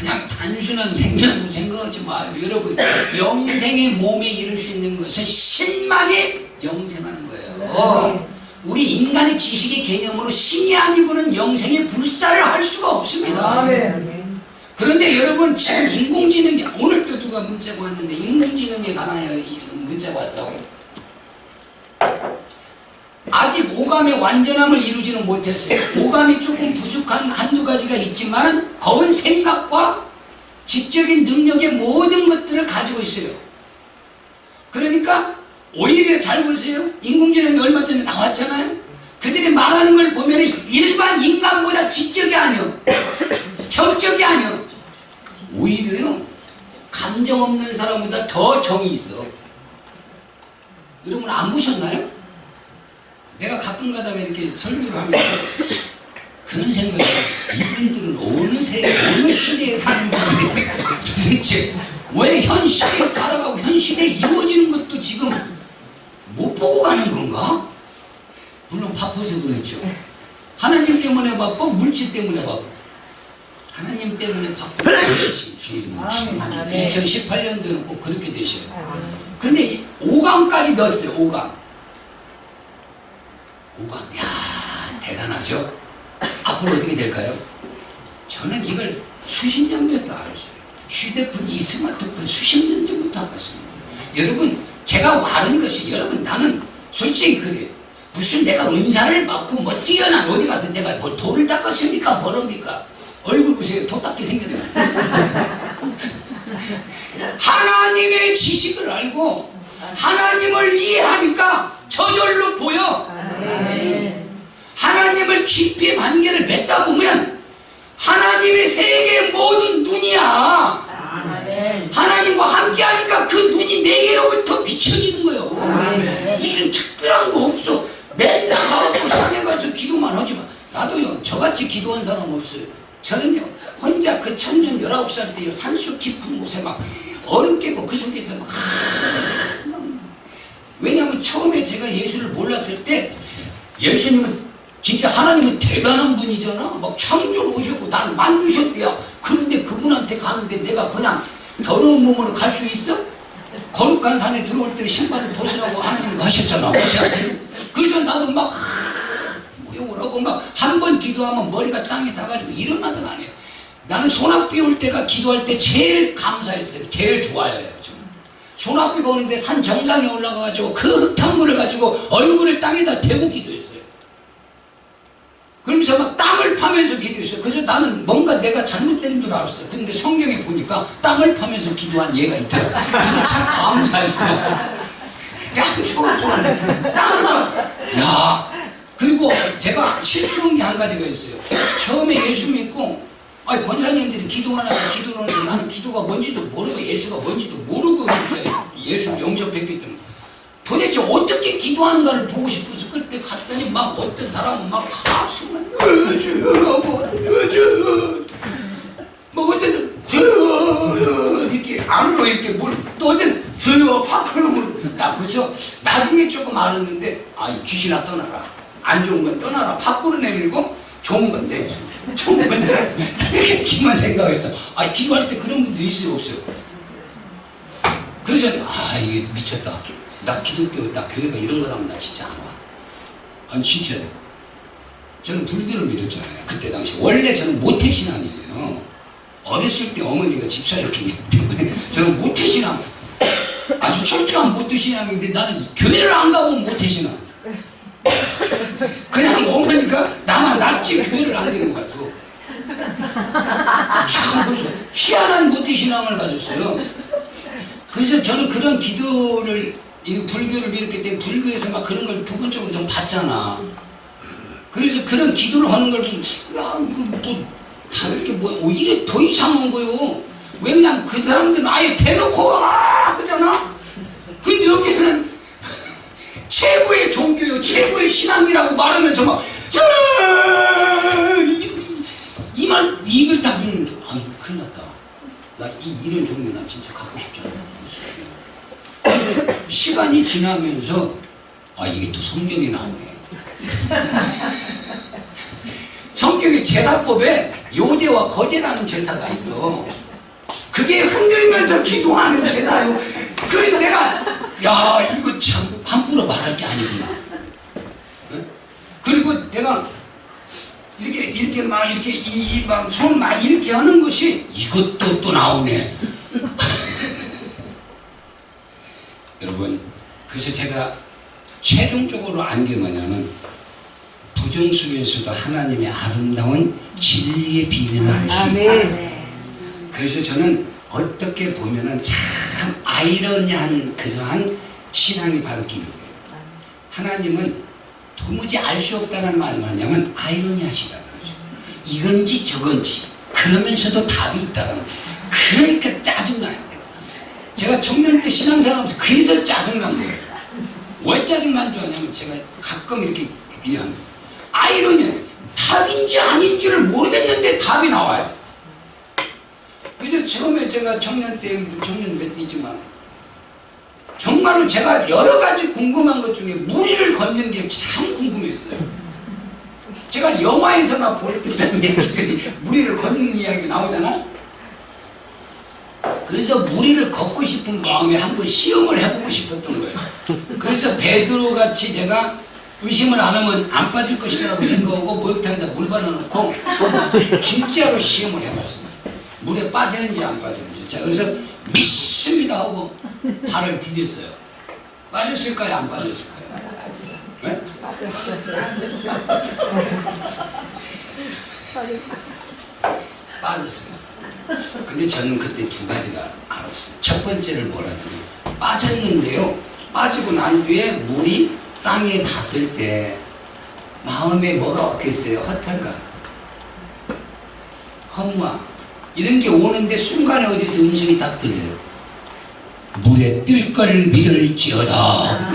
그냥 단순한 생명으로 생각하지 마요. 여러분, 영생의 몸에 이룰 수 있는 것은 신만이 영생하는 거예요. 우리 인간의 지식의 개념으로 신이 아니고는 영생의 불사를 할 수가 없습니다.
아멘.
그런데 여러분, 지금 인공지능이, 오늘 또 누가 문자가 왔는데 인공지능에 관하여 문자가 왔다고. 아직 오감의 완전함을 이루지는 못했어요. 오감이 조금 부족한 한두 가지가 있지만 거은 생각과 지적인 능력의 모든 것들을 가지고 있어요. 그러니까 오히려 잘 보세요. 인공지능이 얼마 전에 나왔잖아요. 그들이 말하는 걸 보면 일반 인간보다 지적이 아니요, 정적이 아니요, 오히려요 감정 없는 사람보다 더 정이 있어. 여러분 안 보셨나요? 내가 가끔 가다가 이렇게 설교를 하면 그런 생각이, 이분들은 어느 세대, 어느 시대에 사는 분들이 도대체 왜 현 시대에 살아가고 현 시대에 이루어지는 것도 지금 못 보고 가는 건가? 물론 바빠서 그렇죠. 하나님 때문에 바빠, 물질 때문에 바빠. 하나님 때문에 바빠. 주님 2018년도에는 꼭 그렇게 되셔요. 그런데 오감까지 넣었어요. 오감. 야, 대단하죠? 앞으로 어떻게 될까요? 저는 이걸 수십 년부터 알았어요. 휴대폰, 이 스마트폰 수십 년 전부터 알았습니다. 여러분, 제가 말한 것이, 여러분, 나는 솔직히 그래요. 무슨 내가 은사를 받고 뭐 뛰어난 어디 가서 내가 뭐 돌을 닦았습니까? 벌읍니까? 얼굴 보세요. 톱닦게 생겼나? 하나님의 지식을 알고 하나님을 이해하니까 저절로 보여. 하나님을 깊이 관계를 맺다 보면 하나님의 세계의 모든 눈이야. 하나님과 함께 하니까 그 눈이 내게로부터 비춰지는 거예요. 무슨 특별한 거 없어. 맨날 가고 산에 가서 기도만 하지만, 나도요 저같이 기도한 사람 없어요. 저는요 혼자 그 청년 19살 때요 산속 깊은 곳에 막 얼음 깨고 그 속에서 막 왜냐하면 처음에 제가 예수를 몰랐을 때, 예수님은 진짜 하나님은 대단한 분이잖아. 막 창조를 오셨고 나를 만드셨대요. 그런데 그분한테 가는데 내가 그냥 더러운 몸으로 갈 수 있어? 거룩한 산에 들어올 때 신발을 벗으라고 하나님이 하셨잖아. 그래서 나도 막 욕을 하고 막 한 번 기도하면 머리가 땅에 닿아가지고 일어나든 안 해요. 나는 소낙비 올 때가 기도할 때 제일 감사했어요. 제일 좋아해요. 소낙비가 오는데 산 정상에 올라가가지고 그 흙탕물을 가지고 얼굴을 땅에다 대고 기도했어요. 그러면서 막 땅을 파면서 기도했어요. 그래서 나는 뭔가 내가 잘못된 줄 알았어요. 근데 성경에 보니까 땅을 파면서 기도한 예가 있더라고요. 그게 참 감사했어요. 야, 좋아. 땅을 야, 그리고 제가 실수한 게 한 가지가 있어요. 처음에 예수 믿고, 아니 권사님들이 기도하는데 나는 기도가 뭔지도 모르고 예수가 뭔지도 모르고 예수를 영접했기 때문에 도대체 어떻게 기도하는가를 보고 싶어서 그때 갔더니 막 어떤 사람은 막 가슴을 뭐 어쨌든 이렇게 안으로 이렇게 뭘 또 어쨌든 주여 파크놈을 딱 그래서 나중에 조금 알았는데, 아 귀신아 떠나라, 안 좋은 건 떠나라, 밖으로 내밀고 좋은 건 내줘. 좋은 건 잘 이렇게 기만 생각해서, 아 기도할 때 그런 분도 있어요 없어요? 그래서 아 이게 미쳤다. 나 기독교, 나 교회가 이런 거라면 나 진짜 안 와. 아니 진짜요. 저는 불교를 믿었잖아요. 그때 당시 원래 저는 모태신앙이에요. 어렸을 때 어머니가 집사였기 때문에 저는 모태신앙, 아주 철저한 모태신앙인데 나는 교회를 안 가고 모태신앙. 그냥 어머니가 나만 낳지 교회를 안 데리고 갔어. 참 그래서 희한한 모태신앙을 가졌어요. 그래서 저는 그런 기도를, 이 불교를 믿었기 때문에 불교에서 막 그런 걸 부분적으로 좀 봤잖아. 그래서 그런 기도를 하는 걸 좀, 야, 뭐, 다르게 뭐, 오히려 더 이상한 거요. 왜냐면 그 사람들은 아예 대놓고 하잖아. 근데 여기는 최고의 종교요, 최고의 신앙이라고 말하면서 막, 이말, 이걸 다 믿는 줄, 아니, 큰일 났다. 나 이런 종교 나 진짜 갖고 싶지 않아. 근데 시간이 지나면서, 아, 이게 또 성경에 나오네. 성경의 제사법에 요제와 거제라는 제사가 있어. 그게 흔들면서 기도하는 제사요. 그래 내가 야 이거 참 함부로 말할 게 아니구나. 응? 그리고 내가 이렇게 막 이렇게 이손 막 이렇게 하는 것이 이것도 또 나오네. 여러분, 그래서 제가 최종적으로 안 게 뭐냐면 부정 속에서도 하나님의 아름다운 진리의 비밀을 알 수 있다.
아멘.
그래서 저는 어떻게 보면은 참 아이러니한 그러한 신앙이 바로 기도예요. 하나님은 도무지 알 수 없다는 말은 뭐냐면 아이러니하시다는 거죠. 이건지 저건지 그러면서도 답이 있다는 거예요. 그러니까 짜증나요. 제가 청년 때 신앙생활하면서 그래서 짜증난 거예요. 왜 짜증난 줄 아냐면 제가 가끔 이렇게 이해합니다. 아이러니해요. 답인지 아닌지를 모르겠는데 답이 나와요. 그래서 처음에 제가 청년 몇 때지만 정말로 제가 여러 가지 궁금한 것 중에 무리를 걷는 게 참 궁금했어요. 제가 영화에서나 볼 듯한 얘기들이 무리를 걷는 이야기가 나오잖아. 그래서 무리를 걷고 싶은 마음에 한번 시험을 해보고 싶었던 거예요. 그래서 베드로 같이 제가 의심을 안 하면 안 빠질 것이라고 생각하고 목욕탕에다 물 받아놓고 진짜로 시험을 해봤어요. 물에 빠지는지 안 빠지는지. 제가 그래서 믿습니다 하고 발을 디뎠어요. 빠졌을까요? 안 빠졌을까요? 네? 빠졌어요. 근데 저는 그때 두 가지가 알았어요. 첫 번째를 뭐라더니 빠졌는데요. 빠지고 난 뒤에 물이 땅에 닿았을 때 마음에 뭐가 없겠어요? 허탈감, 허무함 이런 게 오는데 순간에 어디서 음성이 딱 들려요. 물에 뜰 걸 믿을지어다.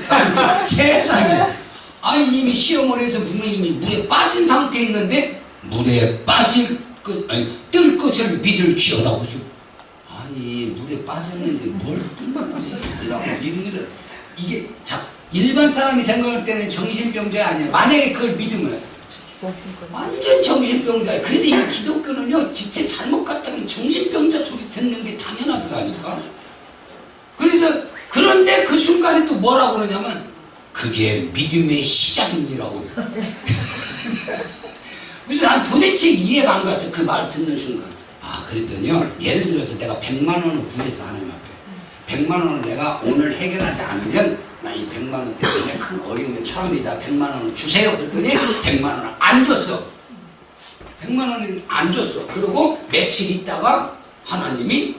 아니, 세상에. 아니 이미 시험을 해서 이미 물에 빠진 상태에 있는데 물에 뜰 것을 믿을지어다. 무슨 아니 물에 빠졌는데 뭘 뜨라고 믿는 이게 자 일반 사람이 생각할 때는 정신병자 아니야. 만약에 그걸 믿으면 완전 정신병자야. 그래서 이 기독교는요 진짜 잘못 갔다면 정신병자 소리 듣는 게 당연하더라니까. 그래서 그런데 그 순간에 또 뭐라고 그러냐면 그게 믿음의 시작이라고 그래서 난 도대체 이해가 안 갔어. 그 말 듣는 순간. 아 그랬더니요 예를 들어서 내가 100만 원을 구해서 하나님 앞에 100만 원을 내가 오늘 해결하지 않으면 나 이 100만 원 때문에 큰 어려움에 처합니다. 100만 원을 주세요. 그랬더니 100만 원을 안 줬어. 100만 원을 안 줬어. 그리고 며칠 있다가 하나님이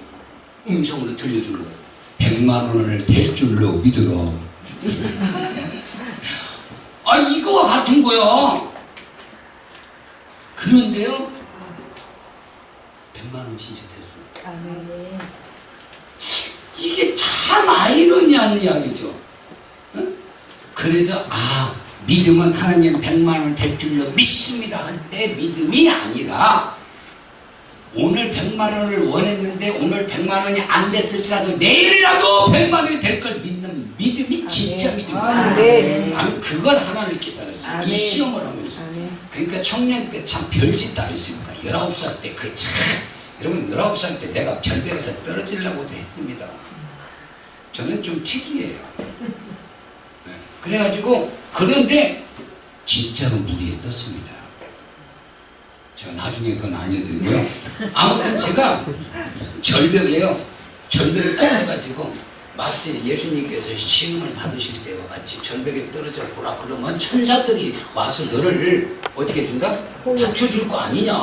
음성으로 들려준 거예요. 100만 원을 될 줄로 믿으라. 아 이거와 같은 거야. 그런데요 100만 원 진짜 됐어요.
아멘.
이게 참 아이러니한 이야기죠. 응? 그래서 믿음은 하나님 100만 원 될 줄로 믿습니다 할 때 믿음이 아니라 오늘 100만 원을 원했는데 오늘 100만 원이 안 됐을지라도 내일이라도 100만 원이 될 걸 믿는 믿음이 진짜 믿음이에요. 나는 그걸 하나를 깨달았어요. 이 시험을 하면서. 그러니까 청년 때 참 별짓 다 했습니다. 19살 때 그 참 여러분 19살 때 내가 절벽에서 떨어지려고도 했습니다. 저는 좀 특이해요. 네. 그래가지고 그런데 진짜로 무리에 떴습니다. 제가 나중에 그건 알려드리고요. 아무튼 제가 절벽에 딱 해가지고 마치 예수님께서 시험을 받으실 때와 같이 절벽에 떨어져 보라 그러면 천사들이 와서 너를 어떻게 준다? 받쳐줄 거 아니냐.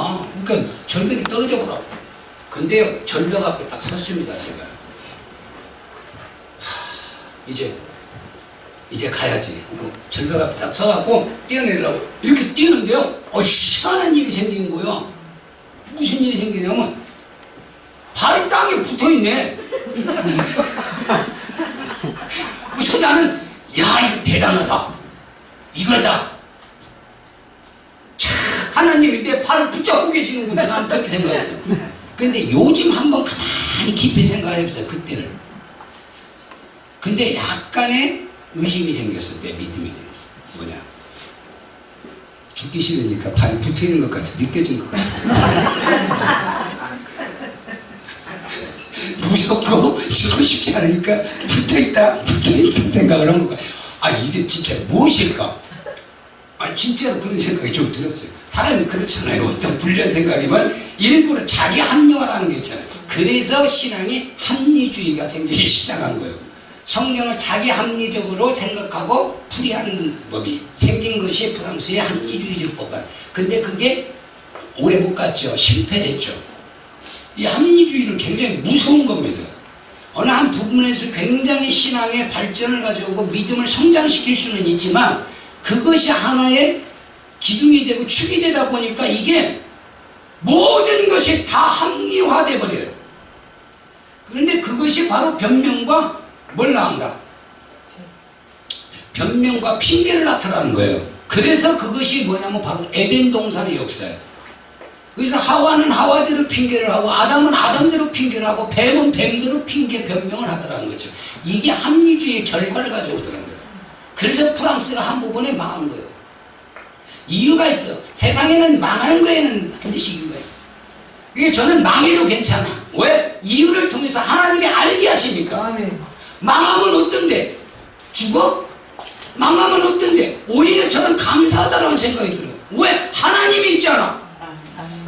그러니까 절벽에 떨어져 보라. 근데 절벽 앞에 딱 섰습니다. 제가 이제 가야지. 절벽 앞에 딱 서갖고 뛰어내려고 이렇게 뛰는데요. 희한한 일이 생긴 거야. 무슨 일이 생기냐면 발이 땅에 붙어있네. 그래서 나는 야 이거 대단하다. 이거다. 참 하나님이 내 발을 붙잡고 계시는구나. 나는 그렇게 생각했어. 근데 요즘 한번 가만히 깊이 생각해보세요. 그때를. 근데 약간의 의심이 생겼어. 내 믿음이 생겼어. 뭐냐. 죽기 싫으니까 발이 붙어있는 것 같아. 느껴진 것 같아. 무섭고 죽고 싶지 않으니까 붙어있다 생각을 한 것 같아. 아, 이게 진짜 무엇일까? 아, 진짜로 그런 생각이 좀 들었어요. 사람이 그렇잖아요. 어떤 불리한 생각이면 일부러 자기 합리화라는 게 있잖아요. 그래서 신앙이 합리주의가 생기기 시작한 거예요. 성경을 자기 합리적으로 생각하고 풀이하는 법이 생긴 것이 프랑스의 합리주의적 법안. 근데 그게 오래 못 갔죠. 실패했죠. 이 합리주의는 굉장히 무서운 겁니다. 어느 한 부분에서 굉장히 신앙의 발전을 가져오고 믿음을 성장시킬 수는 있지만 그것이 하나의 기둥이 되고 축이 되다 보니까 이게 모든 것이 다 합리화돼 버려요. 그런데 그것이 바로 변명과 뭘 나온다? 변명과 핑계를 나타나는 거예요. 그래서 그것이 뭐냐면 바로 에덴 동산의 역사예요. 그래서 하와는 하와대로 핑계를 하고 아담은 아담대로 핑계를 하고 뱀은 뱀대로 핑계 변명을 하더라는 거죠. 이게 합리주의의 결과를 가져오더라고요. 그래서 프랑스가 한 부분에 망한 거예요. 이유가 있어. 세상에는 망하는 거에는 반드시 이유가 있어. 이게 저는 망해도 괜찮아. 왜? 이유를 통해서 하나님이 알게 하시니까. 망하면 어떤데? 죽어? 망하면 어떤데? 오히려 저는 감사하다라는 생각이 들어요. 왜? 하나님이 있잖아.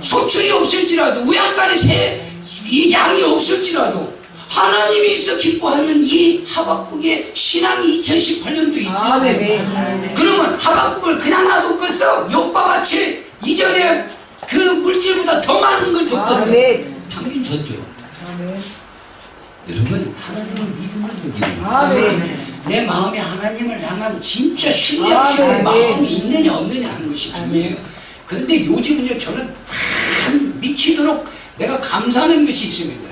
소출이 없을지라도 외양간에 이 양이 없을지라도 하나님이 있어 기뻐하는 이 하박국의 신앙이 2018년도 있어야 돼. 그러면 하박국을 그냥 놔뒀겠어? 욥과 같이 이전에 그 물질보다 더 많은 걸 줬겠어? 당연히 줬죠. 여러분, 하나님을 믿으면 내 마음에 하나님을 향한 진짜 신뢰하시는 마음이 있느냐 없느냐 하는 것이 중요해요. 그런데 요즘은요, 저는 참 미치도록 내가 감사하는 것이 있습니다.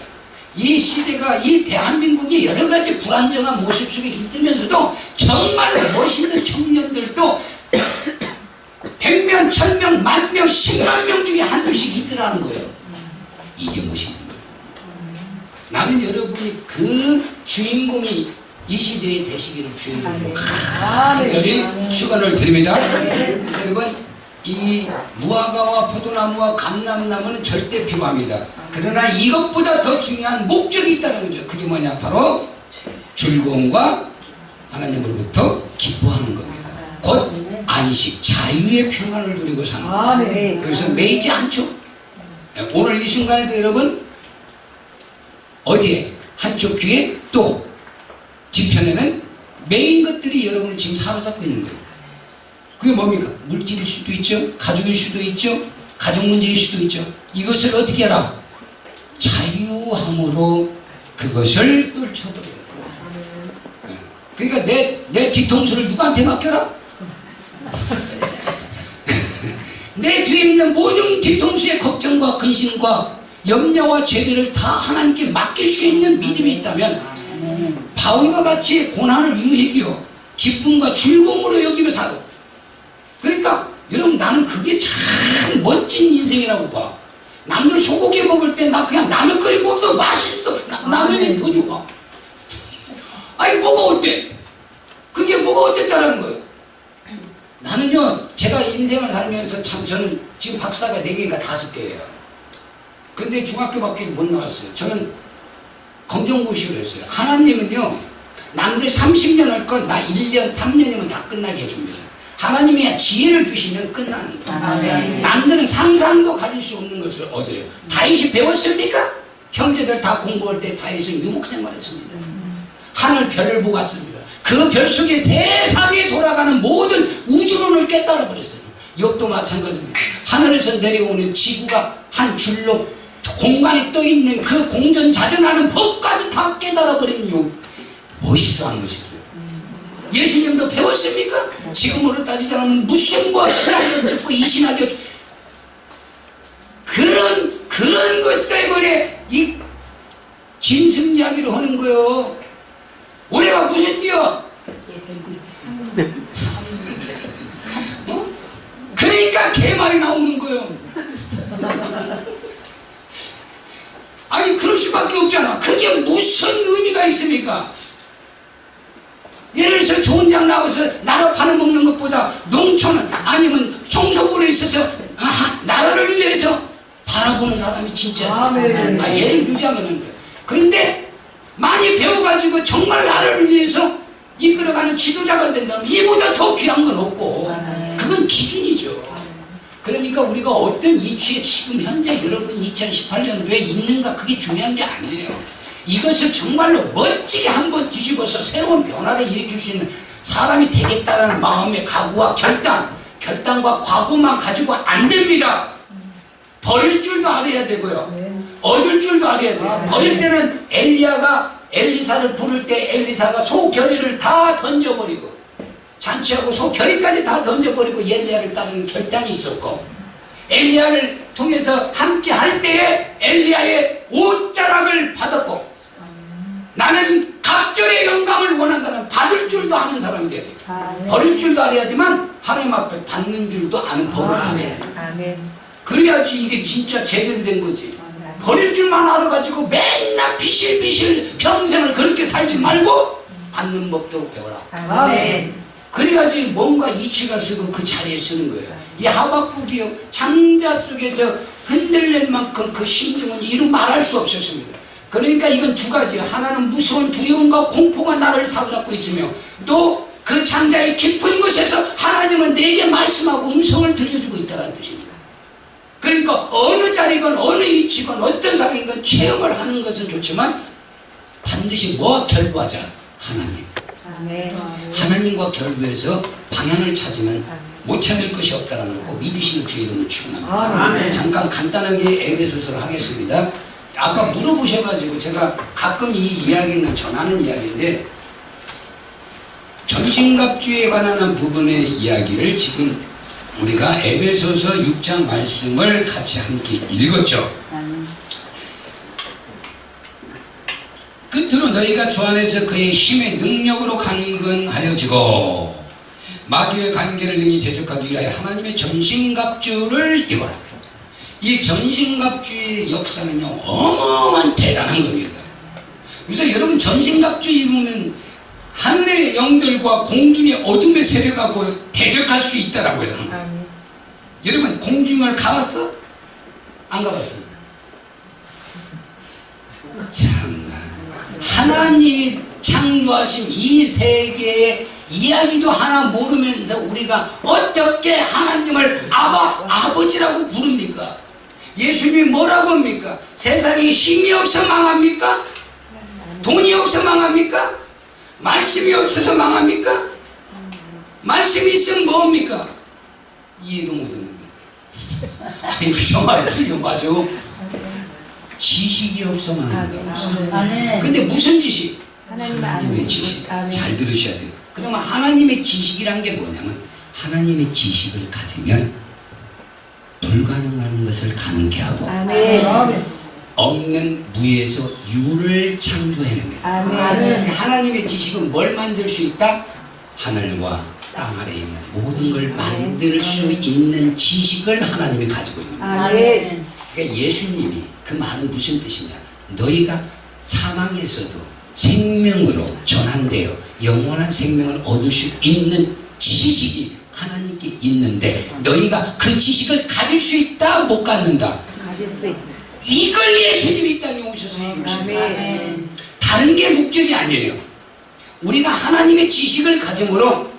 이 시대가, 이 대한민국이 여러 가지 불안정한 모습 속에 있으면서도 정말로 멋있는 청년들도 100명, 1000명, 10,000명, 10만 명 중에 한둘씩 있더라는 거예요. 이게 멋있는 거예요. 나는 여러분이 그 주인공이 이 시대에 되시기를 주인공으로 간절히 축원을 드립니다. 여러분, 이 무화과와 포도나무와 감람나무는 절대 필요합니다. 그러나 이것보다 더 중요한 목적이 있다는 거죠. 그게 뭐냐? 바로 즐거움과 하나님으로부터 기뻐하는 겁니다. 곧 안식, 자유의 평안을 누리고 사는 거예요. 그래서 매이지 않죠. 오늘 이 순간에도 여러분 어디에? 한쪽 귀에 또 뒤편에는 매인 것들이 여러분을 지금 사로잡고 있는 거예요. 그게 뭡니까? 물질일 수도 있죠. 가족일 수도 있죠. 가족 문제일 수도 있죠. 이것을 어떻게 해라? 자유함으로 그것을 떨쳐버려요. 그러니까 내 뒤통수를 누구한테 맡겨라? 내 뒤에 있는 모든 뒤통수의 걱정과 근심과 염려와 죄를 다 하나님께 맡길 수 있는 믿음이 있다면 바울과 같이 고난을 유익이요 기쁨과 즐거움으로 여기며 살아. 그러니까 여러분, 나는 그게 참 멋진 인생이라고 봐. 남들 소고기 먹을 때 나 그냥 라면 끓여 먹어도 맛있어. 라면이 더 좋아. 아니 뭐가 어때? 그게 뭐가 어땠다는 거예요? 나는요, 제가 인생을 살면서 참, 저는 지금 박사가 4개인가 5개예요. 근데 중학교밖에 못 나왔어요. 저는 검정고시를 했어요. 하나님은요, 남들 30년 할 건 나 1년, 3년이면 다 끝나게 해줍니다. 하나님이 지혜를 주시면 끝나는 거예요. 남들은 상상도 가질 수 없는 것을 얻어요. 다윗이 배웠습니까? 형제들 다 공부할 때 다윗은 유목생활했습니다. 하늘 별을 보고 왔습니다. 그 별 속에 세상에 돌아가는 모든 우주론을 깨달아 버렸어요. 욥도 마찬가지입니다. 하늘에서 내려오는 지구가 한 줄로 공간에 떠 있는 그 공전자전하는 법까지 다 깨달아 버린 욥. 멋있어하는 것이 있어요. 예수님도 배웠습니까? 지금으로 따지자면 무슨 뭐 신학이 어쩌고 이 신학이 어쩌고 그런 것을 때문에 이 짐승 이야기를 하는 거예요. 올해가 무슨 띠야? 어? 그러니까 개말이 나오는 거예요. 아니 그럴 수밖에 없잖아. 그게 무슨 의미가 있습니까? 예를 들어서 좋은 장 나와서 나라 팔아먹는 것보다 농촌은 아니면 청소부에 있어서 나라를 위해서 바라보는 사람이 진짜
아멘.
예를 들자면은 그런데 많이 배워가지고 정말 나라를 위해서 이끌어가는 지도자가 된다면 이보다 더 귀한 건 없고 그건 기준이죠. 그러니까 우리가 어떤 이치에 지금 현재 여러분이 2018년도에 있는가 그게 중요한 게 아니에요. 이것을 정말로 멋지게 한번 뒤집어서 새로운 변화를 일으킬 수 있는 사람이 되겠다는 마음의 각오와 결단과 각오만 가지고 안 됩니다. 버릴 줄도 알아야 되고요. 얻을 줄도 알아야 돼요. 버릴 때는 엘리야가 엘리사를 부를 때 엘리사가 소 결의를 다 던져버리고 잔치하고 소 결의까지 다 던져버리고 엘리야를 따르는 결단이 있었고 엘리야를 통해서 함께 할 때에 엘리야의 옷자락을 받았고 나는 갑절의 영감을 원한다는 받을 줄도 아는 사람이 돼야 돼요. 버릴 줄도 알아야지만 하나님 앞에 받는 줄도 아는 법을 알아야 돼요. 그래야지 이게 진짜 제대로 된 거지. 버릴 줄만 알아가지고 맨날 비실비실 평생을 그렇게 살지 말고 받는 법도 배워라.
아멘.
그래야지 뭔가 이치가 쓰고 그 자리에 쓰는 거예요. 이 하박국이요 장자 속에서 흔들릴 만큼 그 심정은 이루 말할 수 없었습니다. 그러니까 이건 두 가지예요. 하나는 무서운 두려움과 공포가 나를 사로잡고 있으며 또 그 장자의 깊은 곳에서 하나님은 내게 말씀하고 음성을 들려주고 있다는 뜻입니다. 그러니까 어느 자리건 어느 위치건 어떤 상황이건 체험을 하는 것은 좋지만 반드시 뭐와 결부하자? 하나님.
아멘.
하나님과 결부해서 방향을 찾으면 못 찾을 것이 없다는 걸 꼭 믿으시는 주의 이름을 축원합니다.
아멘.
잠깐 간단하게 에베소서를 하겠습니다. 아까 물어보셔가지고 제가 가끔 이 이야기는 전하는 이야기인데 전신갑주에 관한 부분의 이야기를 지금 우리가 에베소서 6장 말씀을 같이 함께 읽었죠. 끝으로 너희가 주 안에서 그의 힘의 능력으로 강건하여지고 마귀의 관계를 능히 대적하기 위하여 하나님의 전신갑주를 입어라. 이 전신갑주의 역사는요 어마어마한 대단한 겁니다. 그래서 여러분 전신갑주 입으면 하늘의 영들과 공중의 어둠의 세력하고 대적할 수 있다라고요. 여러분 공중을 가봤어? 안 가봤어? 참나 하나님이 창조하신 이 세계의 이야기도 하나 모르면서 우리가 어떻게 하나님을 아버지라고 부릅니까? 예수님이 뭐라고 합니까? 세상이 힘이 없어 망합니까? 돈이 없어 망합니까? 말씀이 없어서 망합니까? 말씀이 있으면 뭐합니까? 이해도 못하는 거예요. 아니 저 말이 틀려 맞아. 지식이 없어 망한다. 근데 무슨 지식? 하나님의 지식. 잘 들으셔야 돼요. 그러면 하나님의 지식이란 게 뭐냐면 하나님의 지식을 가지면 불가능한 것을 가능케 하고 없는 무에서 유를 창조해냅니다. 하나님의 지식은 뭘 만들 수 있다? 하늘과 땅 아래에 있는 모든 걸 만들 수 있는 지식을 하나님이 가지고 있는 거예요. 그러니까 예수님이 그 말은 무슨 뜻이냐? 너희가 사망에서도 생명으로 전환되어 영원한 생명을 얻을 수 있는 지식이 하나님께 있는데 너희가 그 지식을 가질 수 있다? 못 갖는다?
가질 수 있어.
이걸 예수님이 이 땅에 오셔서 이루십니다. 다른 게 목적이 아니에요. 우리가 하나님의 지식을 가짐으로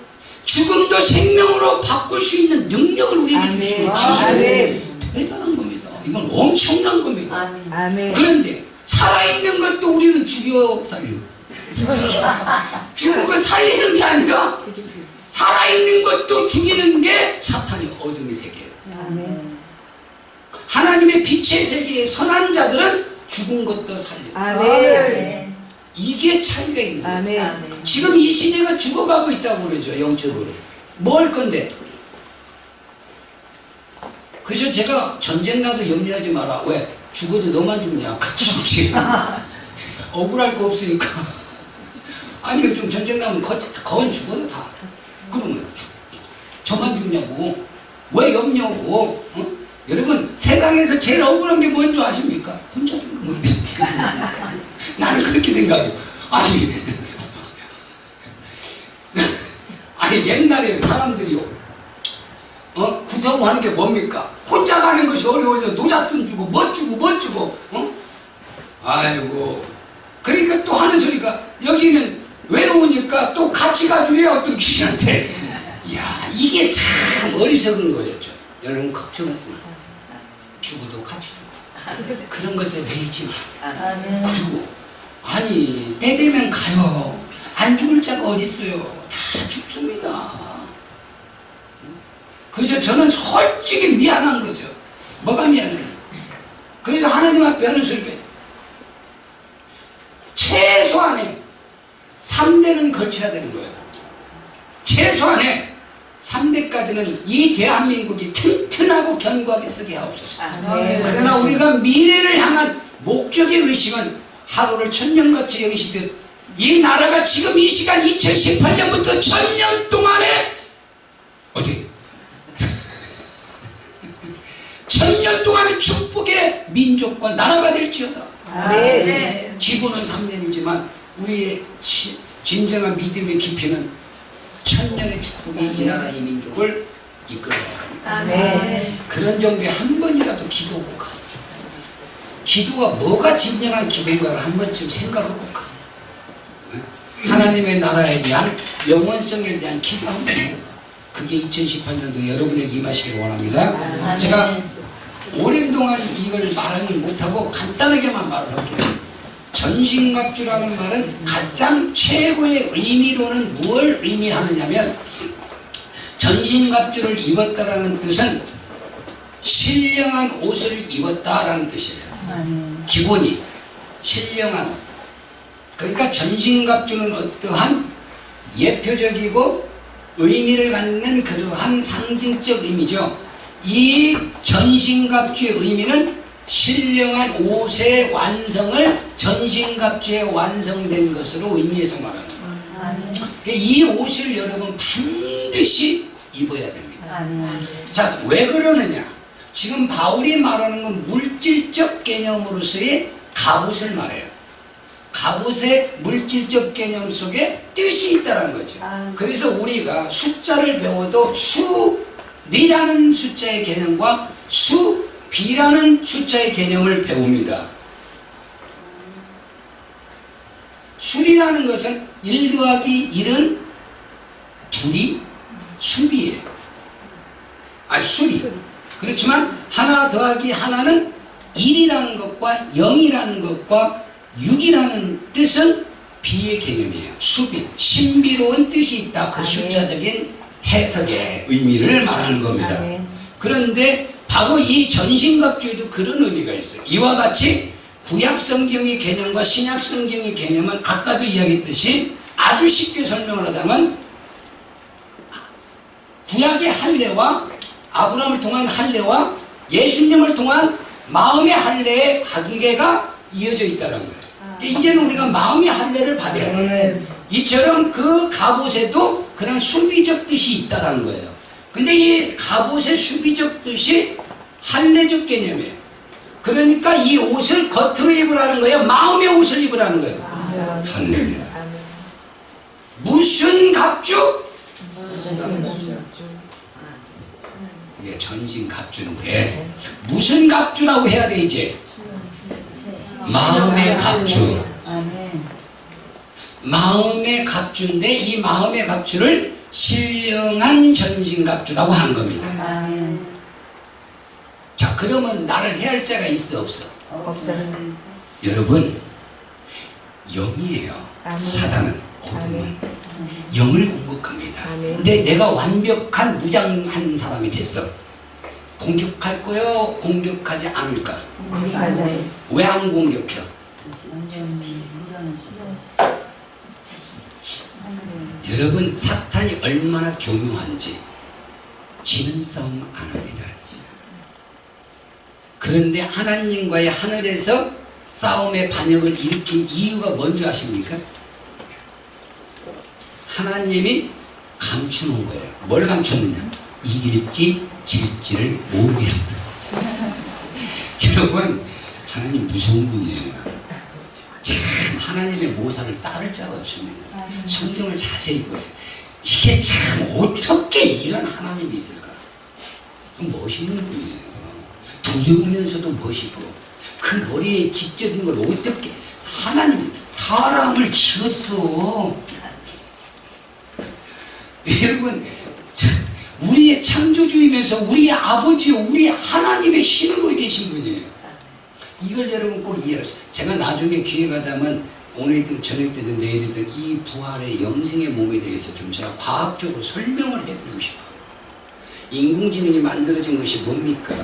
죽음도 생명으로 바꿀 수 있는 능력을 우리에게 주시는 지식은 대단한 겁니다. 이건 엄청난 겁니다. 그런데 살아있는 것도 우리는 죽여 살려. 죽은 걸 살리는 게 아니라 살아있는 것도 죽이는 게 사탄의 어둠의 세계예요. 하나님의 빛의 세계의 선한 자들은 죽은 것도 살려. 이게 차이가 있는 거예요. 지금 이 시대가 죽어가고 있다고 그러죠. 영적으로. 뭐 할 건데? 그래서 제가 전쟁 나도 염려하지 마라. 왜? 죽어도 너만 죽냐? 같이 죽지. 억울할 거 없으니까. 아니 요즘 전쟁 나면 거의 죽어요 다. 그러면 저만 죽냐고. 왜 염려하고? 어? 여러분 세상에서 제일 억울한 게 뭔 줄 아십니까? 혼자 죽는 겁니다. 나는 그렇게 생각해요. 아니
아니 옛날에 사람들이요 구타고 하는 게 뭡니까? 혼자 가는 것이 어려워서 노잣돈 주고 뭐 주고 아이고 그러니까 또 하는 소리가 여기는 외로우니까 또 같이 가주래 어떤 귀신한테. 이야 이게 참 어리석은 거였죠. 여러분 걱정하지 마. 죽어도 같이 죽어. 그런 것에 매이지 마. 그리고 아니 때 되면 가요. 안 죽을 자가 어디 있어요. 다 죽습니다. 그래서 저는 솔직히 미안한 거죠. 뭐가 미안해요? 그래서 하나님 앞에 하는 소리가 최소한에 3대는 거쳐야 되는 거예요. 최소한에 3대까지는 이 대한민국이 튼튼하고 견고하게 서게 하옵소서. 그러나 우리가 미래를 향한 목적의 의식은 하루를 천년같이 여기시듯 이 나라가 지금 이 시간 2018년부터 1000년 동안에 어디 1000년 동안의 축복의 민족과 나라가 될지어다. 기본은 3년이지만 우리의 진정한 믿음의 깊이는 1000년의 축복이 이 나라 이 민족을 이끌어야 합니다. 그런 정도의 한 번이라도 기도하고 가. 기도가 뭐가 진정한 기도인가를 한 번쯤 생각하고 가. 하나님의 나라에 대한 영원성에 대한 기도 한 번 하고 그게 2018년도 여러분에게 임하시길 원합니다. 제가 오랜 동안 이걸 말하지 못하고 간단하게만 말을 할게요. 전신갑주라는 말은 가장 최고의 의미로는 무엇을 의미하느냐면 전신갑주를 입었다라는 뜻은 신령한 옷을 입었다라는 뜻이에요. 기본이 신령한 옷. 그러니까 전신갑주는 어떠한 예표적이고 의미를 갖는 그러한 상징적 의미죠. 이 전신갑주의 의미는 신령한 옷의 완성을 전신갑주에 완성된 것으로 의미해서 말하는 거예요. 이 옷을 여러분 반드시 입어야 됩니다. 자, 왜 그러느냐? 지금 바울이 말하는 건 물질적 개념으로서의 갑옷을 말해요. 갑옷의 물질적 개념 속에 뜻이 있다는 거죠. 그래서 우리가 숫자를 배워도 수리라는 숫자의 개념과 수비라는 숫자의 개념을 배웁니다. 수리라는 것은 1 더하기 1은 2이 수비예요. 아니 수리. 그렇지만 하나 더하기 하나는 1이라는 것과 0이라는 것과 6이라는 뜻은 비의 개념이에요. 수비, 신비로운 뜻이 있다. 그 숫자적인 해석의 의미를 말하는 겁니다. 그런데 바로 이 전신갑주에도 그런 의미가 있어요. 이와 같이 구약 성경의 개념과 신약 성경의 개념은 아까도 이야기했듯이 아주 쉽게 설명을 하자면 구약의 할례와 아브라함을 통한 할례와 예수님을 통한 마음의 할례의 관계가 이어져 있다는 거예요. 이제는 우리가 마음의 할례를 받아야 돼요. 이처럼 그 갑옷에도 그런 수비적 뜻이 있다는 거예요. 근데 이 갑옷의 수비적 뜻이 할례적 개념이에요. 그러니까 이 옷을 겉으로 입으라는 거예요. 마음의 옷을 입으라는 거예요. 할렐루야. 무슨 갑주? 이게 전신 갑주인데 무슨 갑주라고 해야 돼 이제? 마음의 갑주. 마음의 갑주인데 이 마음의 갑주를 신령한 전신 갑주라고 하는 겁니다. 자, 그러면 나를 해할 자가 있어 없어?
없어요.
여러분, 영이에요. 사단은 어둠은 영을 공격합니다. 근데 내가 완벽한 무장한 사람이 됐어. 공격할 거요? 공격하지 않을까? 왜 안 공격해요? 여러분, 사탄이 얼마나 교묘한지 지는 싸움 안 합니다. 그런데 하나님과의 하늘에서 싸움의 반역을 일으킨 이유가 뭔지 아십니까? 하나님이 감추는 거예요. 뭘 감췄느냐? 이길지 질지를 모르게 합니다. 여러분, 하나님 무서운 분이에요. 참 하나님의 모사를 따를 자가 없습니다. 성경을 자세히 보세요. 이게 참 어떻게 이런 하나님이 있을까? 멋있는 분이에요. 두려우면서도 멋있고 그 머리에 직접인 걸 어떻게 하나님이 사람을 지었어. 여러분 우리의 창조주이면서 우리의 아버지 우리 하나님의 신으로 계신 분이에요. 이걸 여러분 꼭 이해하세요. 제가 나중에 기회가 되면 오늘든 저녁 때든 내일이든 이 부활의 영생의 몸에 대해서 좀 제가 과학적으로 설명을 해드리고 싶어요. 인공지능이 만들어진 것이 뭡니까?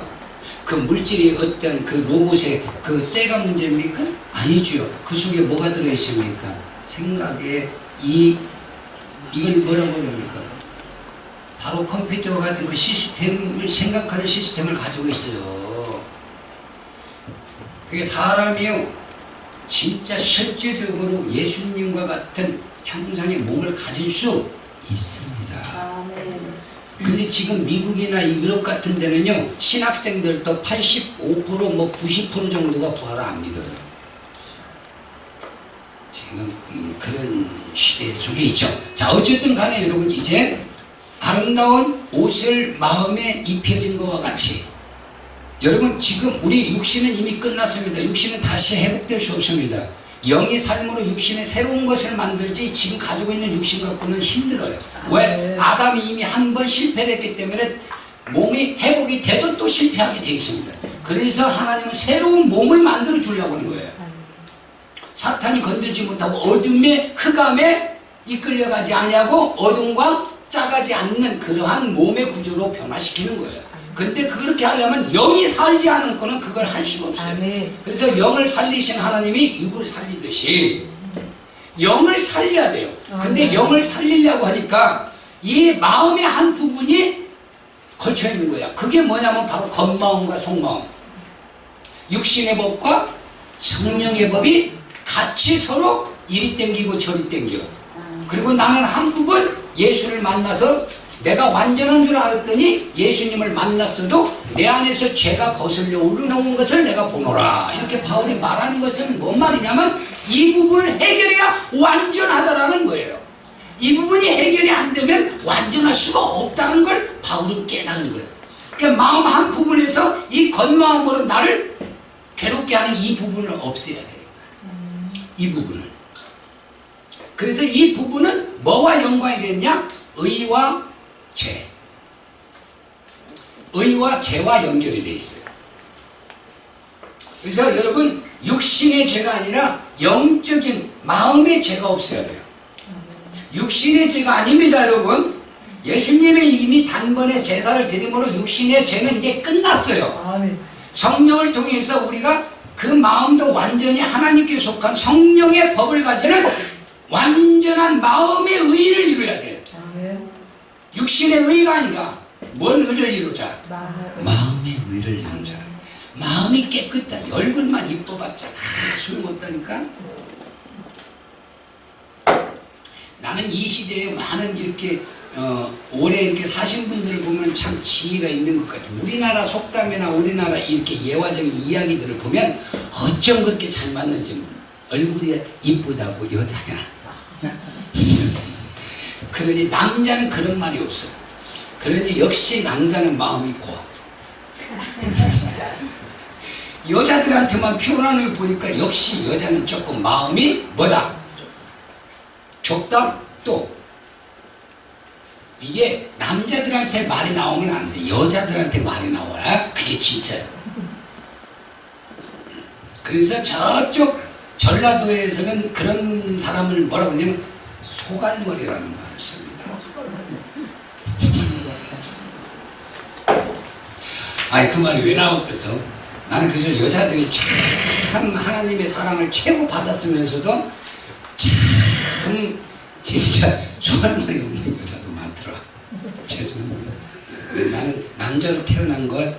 그 물질이 어떤 그 로봇의 그 쇠가 문제입니까? 아니죠. 그 속에 뭐가 들어있습니까? 생각에 이걸 뭐라고 그럽니까? 바로 컴퓨터 같은 그 시스템을 생각하는 시스템을 가지고 있어요. 그게 사람이요 진짜 실제적으로 예수님과 같은 형상의 몸을 가질 수 있습니다. 근데 지금 미국이나 유럽 같은 데는요 신학생들도 85% 뭐 90% 정도가 부활을 안 믿어요. 지금 그런 시대 속에 있죠. 자 어쨌든 간에 여러분 이제 아름다운 옷을 마음에 입혀진 것과 같이 여러분 지금 우리 육신은 이미 끝났습니다. 육신은 다시 회복될 수 없습니다. 영의 삶으로 육신에 새로운 것을 만들지 지금 가지고 있는 육신 갖고는 힘들어요. 왜? 아담이 이미 한 번 실패를 했기 때문에 몸이 회복이 돼도 또 실패하게 되어 있습니다. 그래서 하나님은 새로운 몸을 만들어 주려고 하는 거예요. 사탄이 건들지 못하고 어둠의 흑암에 이끌려가지 아니하고 어둠과 짜가지 않는 그러한 몸의 구조로 변화시키는 거예요. 근데 그렇게 하려면 영이 살지 않은 거는 그걸 할 수가 없어요. 그래서 영을 살리신 하나님이 육을 살리듯이 영을 살려야 돼요. 근데 영을 살리려고 하니까 이 마음의 한 부분이 걸쳐 있는 거야. 그게 뭐냐면 바로 겉마음과 속마음. 육신의 법과 성령의 법이 같이 서로 이리 땡기고 저리 땡겨. 그리고 나는 한 부분 예수를 만나서 내가 완전한 줄 알았더니 예수님을 만났어도 내 안에서 죄가 거슬려 오르는 것을 내가 보노라. 이렇게 바울이 말하는 것은 뭔 말이냐면 이 부분을 해결해야 완전하다라는 거예요. 이 부분이 해결이 안 되면 완전할 수가 없다는 걸 바울은 깨닫는 거예요. 그러니까 마음 한 부분에서 이 겉마음으로 나를 괴롭게 하는 이 부분을 없애야 돼요. 이 부분을. 그래서 이 부분은 뭐와 연관이 됐냐? 의와 죄. 의와 죄와 연결이 되어 있어요. 그래서 여러분 육신의 죄가 아니라 영적인 마음의 죄가 없어야 돼요. 육신의 죄가 아닙니다 여러분. 예수님이 이미 단번에 제사를 드림으로 육신의 죄는 이제 끝났어요. 성령을 통해서 우리가 그 마음도 완전히 하나님께 속한 성령의 법을 가지는 완전한 마음의 의를 이루어야 돼요. 육신의 의가 아니라 뭔 의를 이루자? 마음의 의를 이루자. 마음이 깨끗다. 얼굴만 이뻐봤자 다 소용없다니까. 나는 이 시대에 많은 이렇게 오래 이렇게 사신 분들을 보면 참 지혜가 있는 것 같아요. 우리나라 속담이나 우리나라 이렇게 예화적인 이야기들을 보면 어쩜 그렇게 잘 맞는지. 얼굴이 이쁘다고 여자냐. 그러니 남자는 그런 말이 없어. 그러니 역시 남자는 마음이 고와. 여자들한테만 표현하는 걸 보니까 역시 여자는 조금 마음이 뭐다? 좁다? 또 이게 남자들한테 말이 나오면 안 돼. 여자들한테 말이 나와야 그게 진짜야. 그래서 저쪽 전라도에서는 그런 사람을 뭐라고 하냐면 소갈머리라는 말을 씁니다. 아니 그 말이 왜 나왔겠어? 나는 그래서 여자들이 참 하나님의 사랑을 최고 받았으면서도 참 진짜 소갈머리 없는 여자도 많더라. 죄송합니다. 나는 남자로 태어난 것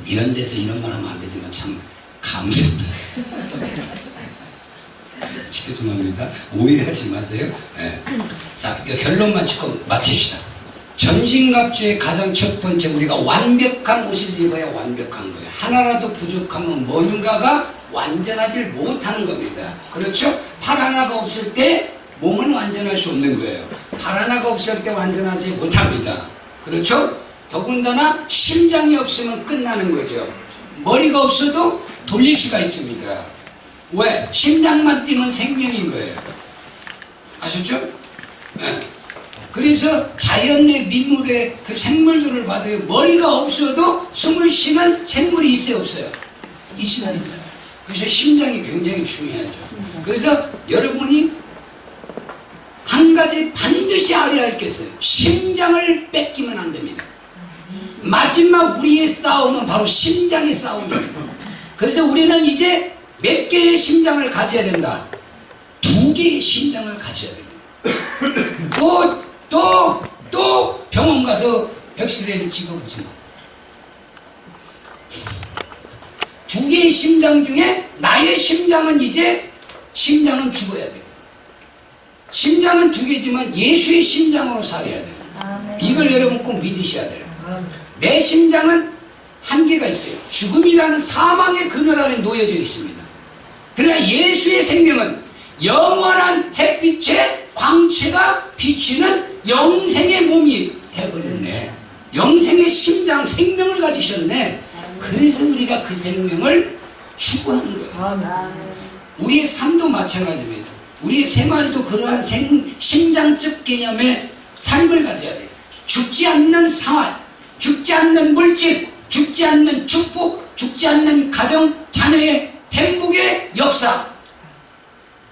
이런 데서 이런 말 하면 안 되지만 참 감사합니다. 죄송합니다. 오해하지 마세요. 네. 자, 결론만 짓고 마칩시다. 전신갑주의 가장 첫 번째 우리가 완벽한 옷을 입어야 완벽한 거예요. 하나라도 부족하면 뭔가가 완전하지 못하는 겁니다. 그렇죠? 팔 하나가 없을 때 몸은 완전할 수 없는 거예요. 발 하나가 없을 때 완전하지 못합니다. 그렇죠? 더군다나 심장이 없으면 끝나는 거죠. 머리가 없어도 돌릴 수가 있습니다. 왜? 심장만 뛰면 생명인 거예요. 아셨죠? 네. 그래서 자연의 민물의 그 생물들을 봐도요, 머리가 없어도 숨을 쉬는 생물이 있어요, 없어요? 있습니다. 그래서 심장이 굉장히 중요하죠. 그래서 여러분이 한 가지 반드시 알아야 할 게 있어요. 심장을 뺏기면 안 됩니다. 마지막 우리의 싸움은 바로 심장의 싸움입니다. 그래서 우리는 이제 몇 개의 심장을 가져야 된다? 2개의 심장을 가져야 됩니다. 또 병원 가서 엑스레이를 찍어보지 마. 2개의 심장 중에 나의 심장은 이제 심장은 죽어야 돼요. 심장은 2개지만 예수의 심장으로 살아야 돼요. 이걸 여러분 꼭 믿으셔야 돼요. 내 심장은 한계가 있어요. 죽음이라는 사망의 그늘 안에 놓여져 있습니다. 그러나 예수의 생명은 영원한 햇빛의 광채가 비치는 영생의 몸이 되어버렸네. 영생의 심장, 생명을 가지셨네. 그래서 우리가 그 생명을 추구하는 거예요. 우리의 삶도 마찬가지입니다. 우리의 생활도 그러한 심장적 개념의 삶을 가져야 돼요. 죽지 않는 생활, 죽지 않는 물질, 죽지 않는 축복, 죽지 않는 가정, 자녀의 행복의 역사.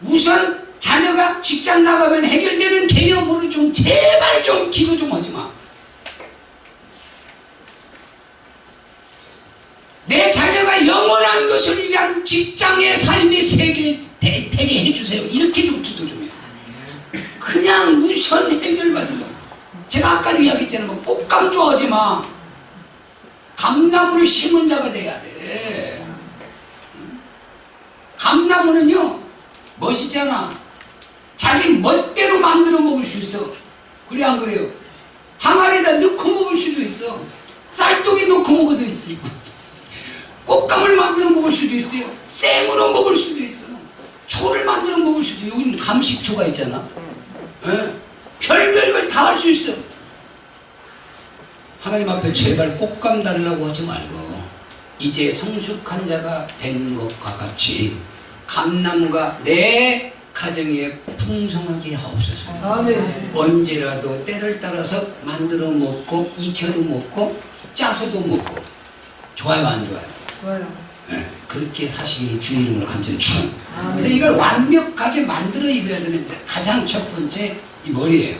우선 자녀가 직장 나가면 해결되는 개념으로 좀 제발 좀 기도 좀 하지 마. 내 자녀가 영원한 것을 위한 직장의 삶의 세계 되게 해주세요. 이렇게 좀 기도 좀 해요. 그냥 우선 해결받으려고. 제가 아까 이야기했잖아요. 꽃감 좋아하지 마. 감나무를 심은 자가 돼야 돼. 감나무는요, 멋있잖아. 자기 멋대로 만들어 먹을 수 있어. 그래, 안 그래요? 항아리에다 넣고 먹을 수도 있어. 쌀떡에 넣고 먹어도 있어요. 꽃감을 만들어 먹을 수도 있어요. 생으로 먹을 수도 있어. 초를 만들어 먹을 수도 있어요. 여기 감식초가 있잖아. 예? 별별 걸 다 할 수 있어. 하나님 앞에 제발 꽃감 달라고 하지 말고 이제 성숙한 자가 된 것과 같이 감나무가 내 가정에 풍성하게 하옵소서.
아멘.
언제라도 때를 따라서 만들어 먹고 익혀도 먹고 짜서도 먹고. 좋아요, 안 좋아요?
좋아요.
네, 그렇게 사시기를 주의 이름으로 간절히 축원합니다. 그래서 이걸 완벽하게 만들어 입어야 되는데 가장 첫 번째 이 머리예요.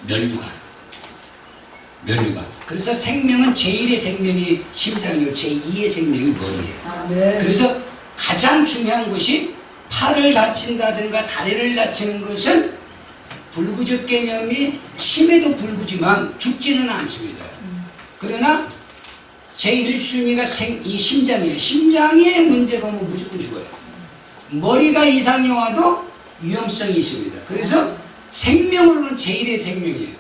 면류관. 면류관. 그래서 생명은 제1의 생명이 심장이고 제2의 생명이 머리예요.
아멘.
그래서 가장 중요한 것이 팔을 다친다든가 다리를 다치는 것은 불구적 개념이 심해도 불구지만 죽지는 않습니다. 그러나 제1순위가 이 심장이에요. 심장에 문제가 오면 무조건 죽어요. 머리가 이상이 와도 위험성이 있습니다. 그래서 생명으로는 제1의 생명이에요.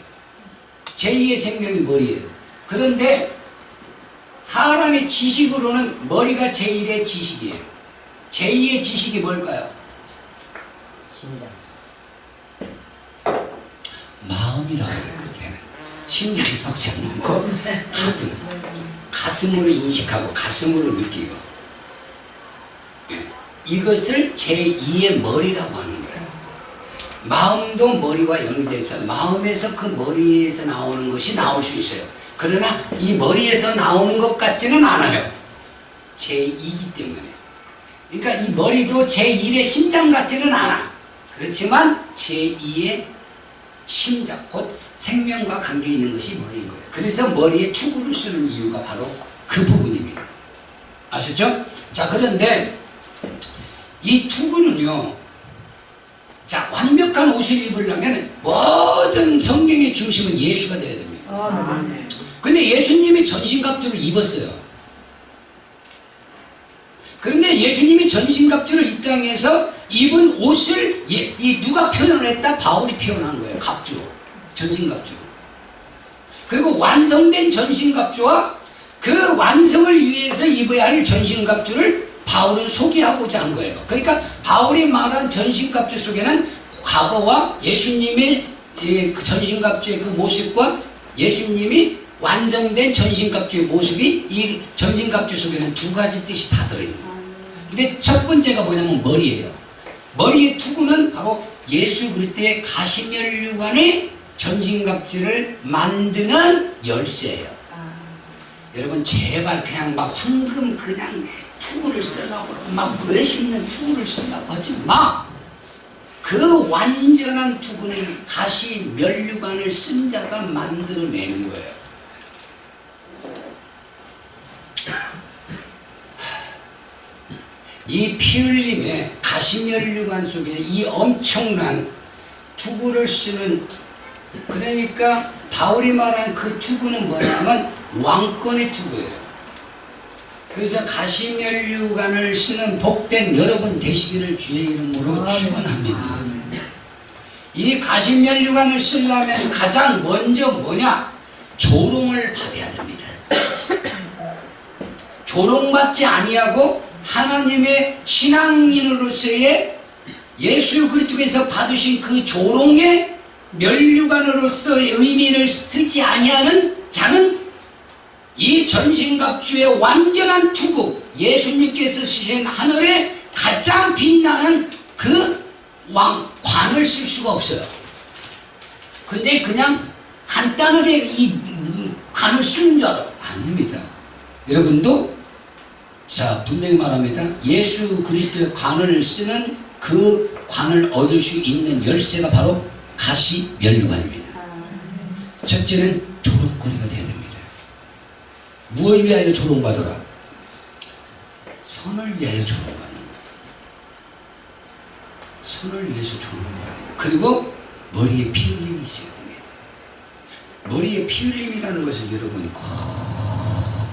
제2의 생명이 머리예요. 그런데 사람의 지식으로는 머리가 제1의 지식이에요. 제2의 지식이 뭘까요? 마음이라고 해요. 그때는 심장이 나오지 않고 가슴으로 인식하고 가슴으로 느끼고, 이것을 제2의 머리라고 하는 거예요. 마음도 머리와 연결돼서 마음에서 그 머리에서 나오는 것이 나올 수 있어요. 그러나 이 머리에서 나오는 것 같지는 않아요. 제2이기 때문에. 그러니까 이 머리도 제1의 심장 같지는 않아. 그렇지만 제2의 심장, 곧 생명과 관계 있는 것이 머리인 거예요. 그래서 머리에 투구를 쓰는 이유가 바로 그 부분입니다. 아셨죠? 자, 그런데 이 투구는요, 자, 완벽한 옷을 입으려면 모든 성경의 중심은 예수가 되어야 됩니다.
아멘.
근데 예수님이 전신갑주를 입었어요. 그런데 예수님이 전신갑주를 이 땅에서 입은 옷을 누가 표현을 했다? 바울이 표현한 거예요. 갑주, 전신갑주. 그리고 완성된 전신갑주와 그 완성을 위해서 입어야 할 전신갑주를 바울은 소개하고자 한 거예요. 그러니까 바울이 말한 전신갑주 속에는 과거와 예수님의 그 전신갑주의 그 모습과 예수님이 완성된 전신갑주의 모습이 이 전신갑주 속에는 두 가지 뜻이 다 들어있는 거예요. 근데 첫 번째가 뭐냐면 머리예요. 머리의 투구는 바로 예수 그리스도의 가시면류관의 전신갑주를 만드는 열쇠예요. 여러분 제발 그냥 막 황금 그냥 투구를 쓰려고 막 멋있는 투구를 쓰려고 하지 마. 그 완전한 투구는 가시면류관을 쓴 자가 만들어내는 거예요. 이 피 흘림의 가시면류관 속에 이 엄청난 투구를 쓰는, 그러니까 바울이 말한 그 투구는 뭐냐면 왕권의 투구예요. 그래서 가시면류관을 쓰는 복된 여러분 되시기를 주의 이름으로 축원합니다. 이 가시면류관을 쓰려면 가장 먼저 뭐냐? 조롱을 받아야 됩니다. 조롱받지 아니하고 하나님의 신앙인으로서의 예수 그리스도께서 받으신 그 조롱의 면류관으로서의 의미를 쓰지 아니하는 자는 이 전신갑주의 완전한 투구, 예수님께서 쓰신 하늘의 가장 빛나는 그 관을 쓸 수가 없어요. 근데 그냥 간단하게 이 관을 쓰는 줄 알아요. 아닙니다. 여러분도 자 분명히 말합니다. 예수 그리스도의 관을 쓰는 그 관을 얻을 수 있는 열쇠가 바로 가시면류관입니다. 첫째는 조롱거리가 되어야 됩니다. 무엇을 위하여 조롱받으라? 선을 위하여 조롱받는 거예요. 선을 위해서 조롱받는 거예요. 그리고 머리에 피 흘림이 있어야 됩니다. 머리에 피 흘림이라는 것을 여러분 꼭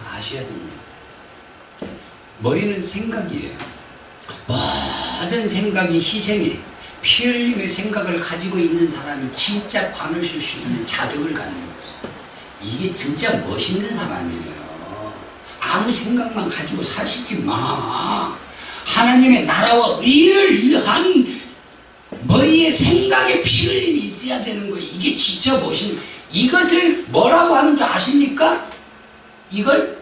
아셔야 됩니다. 머리는 생각이에요. 모든 생각이 희생이, 피 흘림의 생각을 가지고 있는 사람이 진짜 관을 쓸 수 있는 자격을 갖는 거예요. 이게 진짜 멋있는 사람이에요. 아무 생각만 가지고 사시지 마. 하나님의 나라와 의를 위한 머리에 생각에 피 흘림이 있어야 되는 거예요. 이게 진짜 멋있는, 이것을 뭐라고 하는 줄 아십니까? 이걸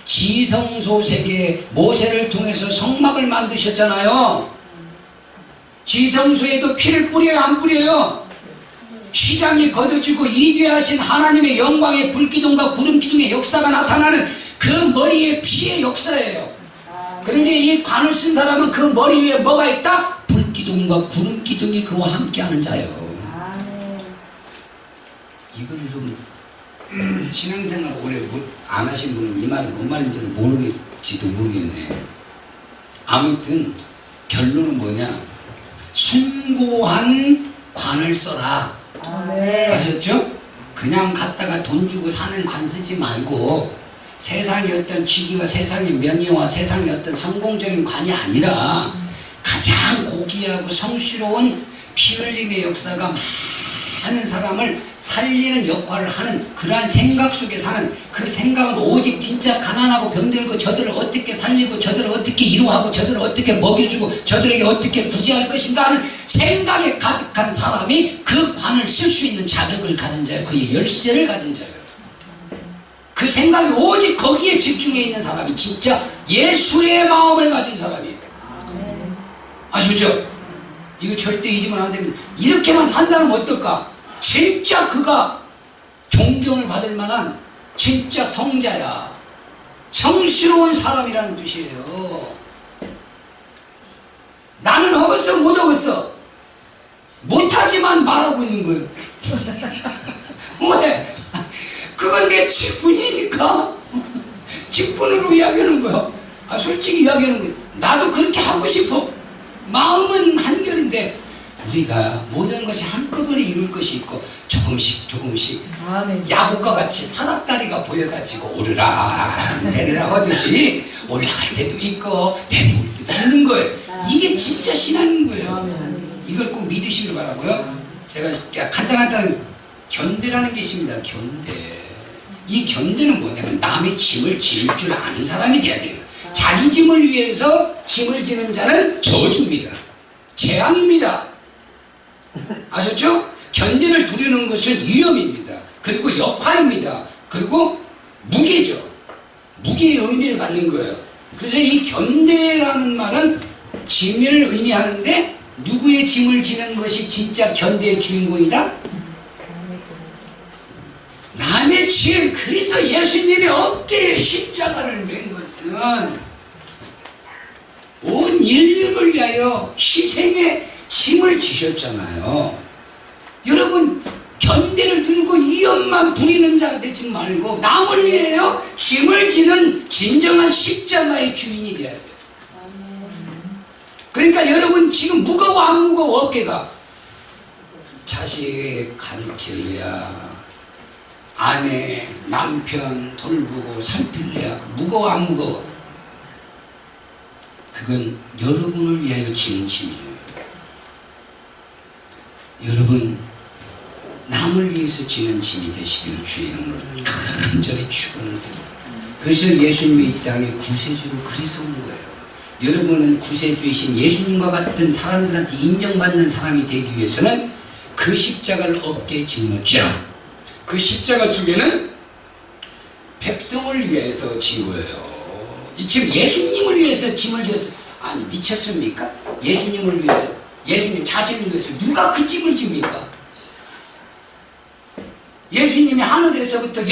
지성소세계 모세를 통해서 성막을 만드셨잖아요. 지성소에도 피를 뿌려요, 안 뿌려요? 휘장이 걷어지고 이되하신 하나님의 영광의 불기둥과 구름기둥의 역사가 나타나는 그 머리에 피의 역사예요. 그런데 이 관을 쓴 사람은 그 머리 위에 뭐가 있다? 불기둥과 구름기둥이 그와 함께하는 자예요. 이걸 여러분 신앙생활 오래 안 하신 분은 이 말은 뭔 말인지는 모르겠지도 모르겠네. 아무튼 결론은 뭐냐? 숭고한 관을 써라. 아셨죠? 그냥 갖다가 돈 주고 사는 관 쓰지 말고 세상의 어떤 직위와 세상의 명예와 세상의 어떤 성공적인 관이 아니라 가장 고귀하고 성스러운 피 흘림의 역사가 많은 사람을 살리는 역할을 하는 그러한 생각 속에 사는, 그 생각은 오직 진짜 가난하고 병들고 저들을 어떻게 살리고 저들을 어떻게 이루하고 저들을 어떻게 먹여주고 저들에게 어떻게 구제할 것인가 하는 생각에 가득한 사람이 그 관을 쓸 수 있는 자격을 가진 자예요. 그 열쇠를 가진 자예요. 그 생각이 오직 거기에 집중해 있는 사람이 진짜 예수의 마음을 가진 사람이에요. 아시죠? 이거 절대 잊으면 안 됩니다. 이렇게만 산다면 어떨까? 진짜 그가 존경을 받을 만한 진짜 성자야. 성스러운 사람이라는 뜻이에요. 나는 어겼어, 못 어겼어. 못하지만 말하고 있는 거예요. 왜? 그건 내 직분이니까. 직분으로 이야기하는 거야. 솔직히 이야기하는 거야. 나도 그렇게 하고 싶어. 마음은 한결인데 우리가 모든 것이 한꺼번에 이룰 것이 있고 조금씩 야구과 같이 사납다리가 보여가지고 오르락 내리락 하듯이 올라갈 때도 있고 내려올 때도 있는 거예요. 이게 진짜 신앙인 거예요. 이걸 꼭 믿으시길 바라고요. 제가 간단한 견대라는 게 있습니다. 견대. 이 견대는 뭐냐면 남의 짐을 질 줄 아는 사람이 돼야 돼요. 자기 짐을 위해서 짐을 지는 자는 저주입니다. 재앙입니다. 아셨죠? 견대를 두려는 것은 위험입니다. 그리고 역할입니다. 그리고 무게죠. 무게의 의미를 갖는 거예요. 그래서 이 견대라는 말은 짐을 의미하는데 누구의 짐을 지는 것이 진짜 견대의 주인공이다? 남의 짐. 그래서 예수님이 어깨에 십자가를 맨 것은 온 인류를 위하여 희생의 짐을 지셨잖아요. 여러분, 견대를 들고 위험만 부리는 자 되지 말고 남을 위하여 짐을 지는 진정한 십자가의 주인이 되어야 돼요. 그러니까 여러분 지금 무거워 안 무거워? 어깨가 자식 가르치랴, 아내 남편 돌보고 살필랴, 무거워 안 무거워? 그건 여러분을 위하여 지는 짐이에요. 여러분, 남을 위해서 지는 짐이 되시기를 주의 이름으로 간절히 축원합니다. 그래서 예수님이 이 땅에 구세주로 그래서 온 거예요. 여러분은 구세주이신 예수님과 같은 사람들한테 인정받는 사람이 되기 위해서는 그 십자가를 어깨에 짊어지라. 그 십자가 속에는 백성을 위해서 진 거예요. 지금 예수님을 위해서 짐을 졌어요. 아니, 미쳤습니까? 예수님을 위해서, 예수님 자신을 위해서 누가 그 짐을 집니까? 예수님이 하늘에서부터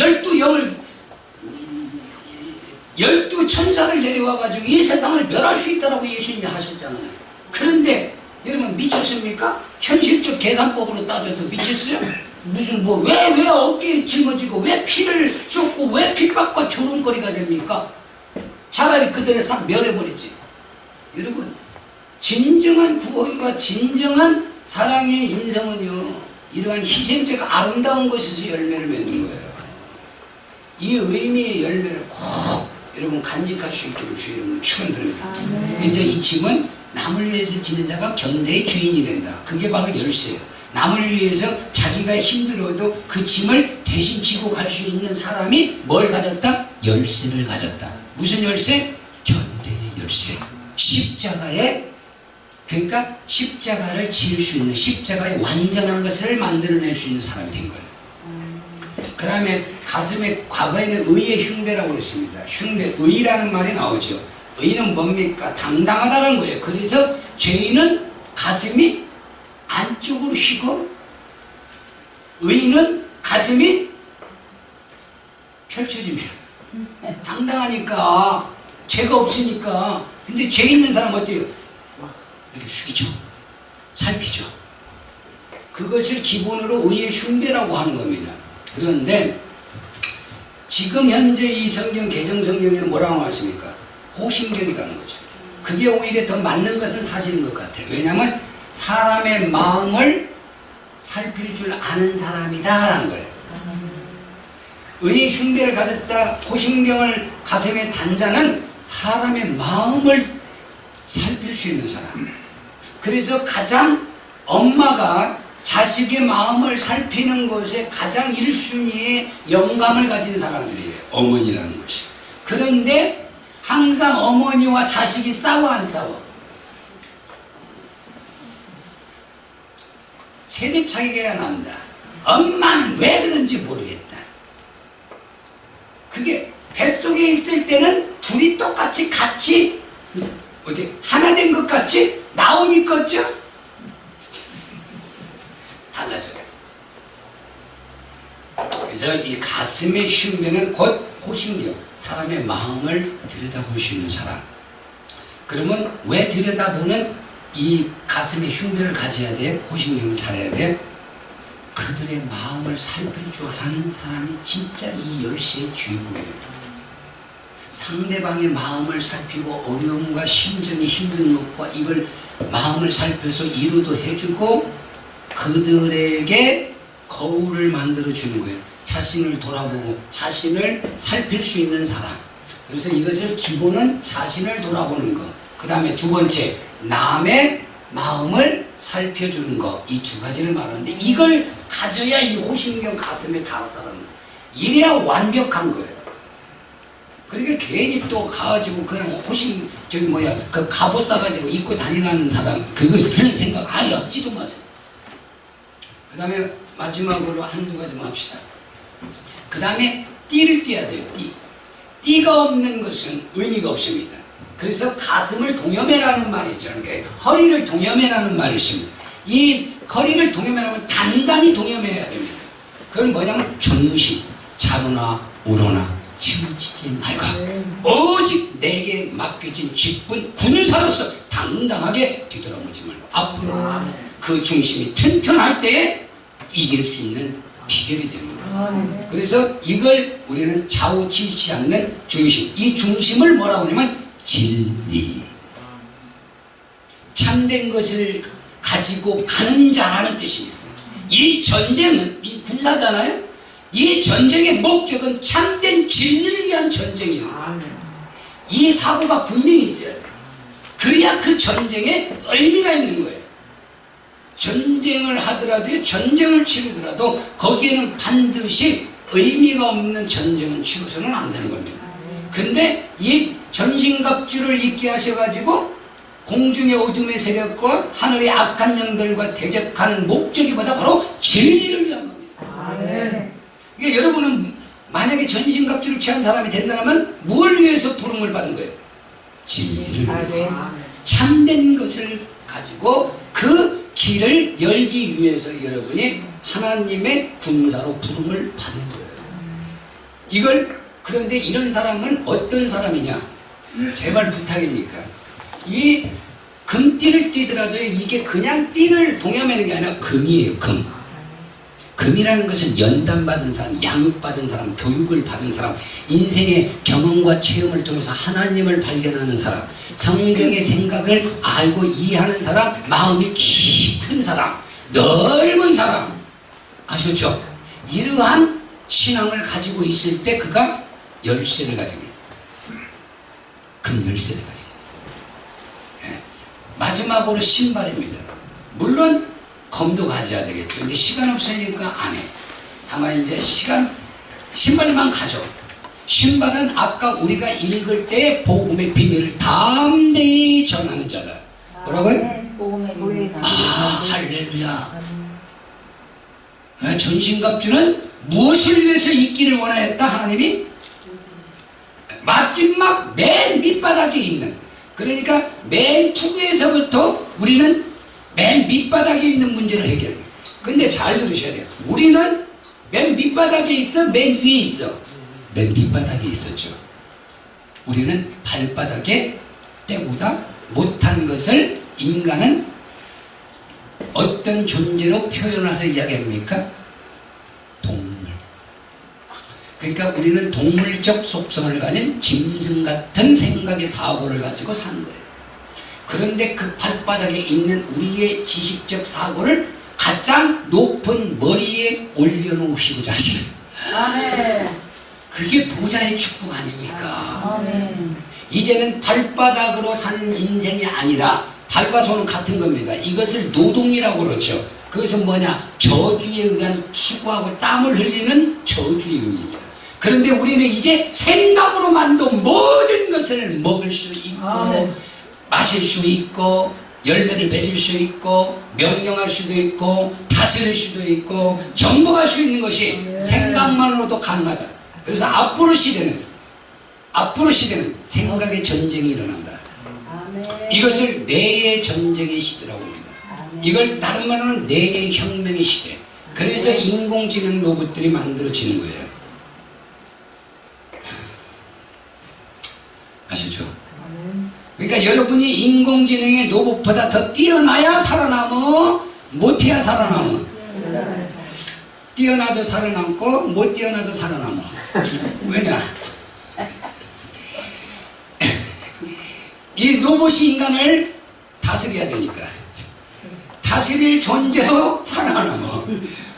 12 천사를 데려와가지고 이 세상을 멸할 수 있다고 예수님이 하셨잖아요. 그런데 여러분 미쳤습니까? 현실적 계산법으로 따져도 미쳤어요? 무슨 왜 어깨에 짊어지고 왜 피를 쏟고 왜 핍박과 조롱거리가 됩니까? 차라리 그들을 싹 멸해버리지. 여러분, 진정한 구원과 진정한 사랑의 인성은요, 이러한 희생적 아름다운 것에서 열매를 맺는 거예요. 이 의미의 열매를 꼭 여러분 간직할 수 있도록 주의 이름으로 축원드립니다. 이제 이 짐은 남을 위해서 지는 자가 견대의 주인이 된다. 그게 바로 열쇠예요. 남을 위해서 자기가 힘들어도 그 짐을 대신 지고 갈 수 있는 사람이 뭘 가졌다? 열쇠를 가졌다. 무슨 열쇠? 견대의 열쇠. 십자가의, 그러니까 십자가를 지을 수 있는, 십자가의 완전한 것을 만들어낼 수 있는 사람이 된 거예요. 그 다음에 가슴에 과거에는 의의 흉배라고 그랬습니다. 흉배, 의라는 말이 나오죠. 의는 뭡니까? 당당하다는 거예요. 그래서 죄인은 가슴이 안쪽으로 휘고 의는 가슴이 펼쳐집니다. 당당하니까, 죄가 없으니까. 근데 죄 있는 사람 어때요? 이렇게 숙이죠. 살피죠. 그것을 기본으로 의의 흉배라고 하는 겁니다. 그런데 지금 현재 이 성경 개정 성경에는 뭐라고 나왔습니까? 호심경이라는 거죠. 그게 오히려 더 맞는 것은 사실인 것 같아요. 왜냐하면 사람의 마음을 살필 줄 아는 사람이다라는 거예요. 의의 흉배를 가졌다, 호심경을 가슴에 단 자는 사람의 마음을 살필 수 있는 사람. 그래서 가장 엄마가 자식의 마음을 살피는 것에 가장 1순위의 영감을 가진 사람들이에요. 어머니라는 것이. 그런데 항상 어머니와 자식이 싸워 안 싸워? 세대 차이가 난다. 엄마는 왜 그런지 모르겠다. 그게 뱃속에 있을 때는 둘이 똑같이 같이 어디 하나 된 것 같이 나오니까 어쩌? 달라져요. 그래서 이 가슴의 흉배는 곧 호심경, 사람의 마음을 들여다볼 수 있는 사람. 그러면 왜 들여다보는 이 가슴의 흉배를 가져야 돼? 호심경을 달아야 돼? 그들의 마음을 살필 줄 아는 사람이 진짜 이 열쇠의 주인공이에요. 상대방의 마음을 살피고 어려움과 심정이 힘든 것과 이걸 마음을 살펴서 위로도 해주고 그들에게 거울을 만들어 주는 거예요. 자신을 돌아보고 자신을 살필 수 있는 사람. 그래서 이것을 기본은 자신을 돌아보는 것. 그 다음에 두 번째, 남의 마음을 살펴주는 것. 이 두 가지를 말하는데 이걸 가져야 이 호심경 가슴에 닿았다는 거예요. 이래야 완벽한 거예요. 그러니까 괜히 또 가가지고 그냥 그 갑옷 싸가지고 입고 다니라는 사람, 그런 생각 아예 없지도 마세요. 그 다음에 마지막으로 한두 가지만 합시다. 그 다음에 띠를 띠어야 돼요. 띠. 띠가 없는 것은 의미가 없습니다. 그래서 가슴을 동여매라는 말이 있죠. 그러니까 허리를 동여매라는 말이 있습니다. 이 허리를 동여매라면 단단히 동여매야 됩니다. 그건 뭐냐면 중심, 자로나 우로나 치우치지 말고 오직 내게 맡겨진 직분 군사로서 당당하게 뒤돌아보지 말고 앞으로 가는 그 중심이 튼튼할 때에 이길 수 있는 비결이 됩니다. 그래서 이걸 우리는 좌우치지 않는 중심, 이 중심을 뭐라고 하냐면 진리, 참된 것을 가지고 가는 자라는 뜻입니다. 이 전쟁은, 이 군사잖아요. 이 전쟁의 목적은 참된 진리를 위한 전쟁이에요. 이 사고가 분명히 있어요. 그래야 그 전쟁에 의미가 있는 거예요. 전쟁을 하더라도, 전쟁을 치르더라도 거기에는 반드시 의미가 없는 전쟁은 치러서는 안 되는 겁니다. 근데 이 전신갑주를 입게 하셔가지고 공중의 어둠의 세력과 하늘의 악한 영들과 대적하는 목적이 뭐다? 바로 진리를 위한 겁니다. 그러니까 여러분은 만약에 전신갑주를 취한 사람이 된다면 뭘 위해서 부름을 받은 거예요? 진리를 위해서. 참된 것을 가지고 그 길을 열기 위해서 여러분이 하나님의 군사로 부름을 받은 거예요. 이걸, 그런데 이런 사람은 어떤 사람이냐? 제발 부탁이니까. 이 금띠를 띠더라도 이게 그냥 띠를 동여매는 게 아니라 금이에요. 금. 금이라는 것은 연단받은 사람, 양육받은 사람, 교육을 받은 사람, 인생의 경험과 체험을 통해서 하나님을 발견하는 사람, 성경의 생각을 알고 이해하는 사람, 마음이 깊은 사람, 넓은 사람, 아시죠? 이러한 신앙을 가지고 있을 때 그가 열쇠를 가지고 있어요. 금 열쇠를 가지고 있어요. 네. 마지막으로 신발입니다. 물론 검도 가져야 되겠죠. 근데 시간 없으니까 안 해. 다만 이제 신발만 가져. 신발은 아까 우리가 읽을 때 복음의 비밀을 담대히 전하는 자다. 뭐라고요? 할렐루야. 전신갑주는 무엇을 위해서 있기를 원하였다? 하나님이 마지막 맨 밑바닥에 있는, 그러니까 맨 투구에서부터 우리는 맨 밑바닥에 있는 문제를 해결해요. 근데 잘 들으셔야 돼요. 우리는 맨 밑바닥에 있어? 맨 위에 있어? 맨 밑바닥에 있었죠. 우리는 발바닥에 때보다 못한 것을 인간은 어떤 존재로 표현해서 이야기합니까? 동물. 그러니까 우리는 동물적 속성을 가진 짐승 같은 생각의 사고를 가지고 사는 거예요. 그런데 그 발바닥에 있는 우리의 지식적 사고를 가장 높은 머리에 올려놓으시고자 하시는, 그게 보좌의 축복 아닙니까? 이제는 발바닥으로 사는 인생이 아니라, 발과 손은 같은 겁니다. 이것을 노동이라고 그러죠. 그것은 뭐냐? 저주에 의한 수고하고 땀을 흘리는 저주의 의미입니다. 그런데 우리는 이제 생각으로만도 모든 것을 먹을 수 있고, 마실 수 있고, 열매를 맺을 수 있고, 명령할 수도 있고, 다스릴 수도 있고, 정복할 수 있는 것이 생각만으로도 가능하다. 그래서 앞으로 시대는 생각의 전쟁이 일어난다. 이것을 뇌의 전쟁의 시대라고 합니다. 이걸 다른 말로는 뇌의 혁명의 시대. 그래서 인공지능 로봇들이 만들어지는 거예요. 아시죠? 그러니까 여러분이 인공지능의 로봇보다 더 뛰어나야 살아남어, 못해야 살아남어. 뛰어나도 살아남고 못 뛰어나도 살아남어. 왜냐? 이 로봇이 인간을 다스려야 되니까. 다스릴 존재로 살아남어.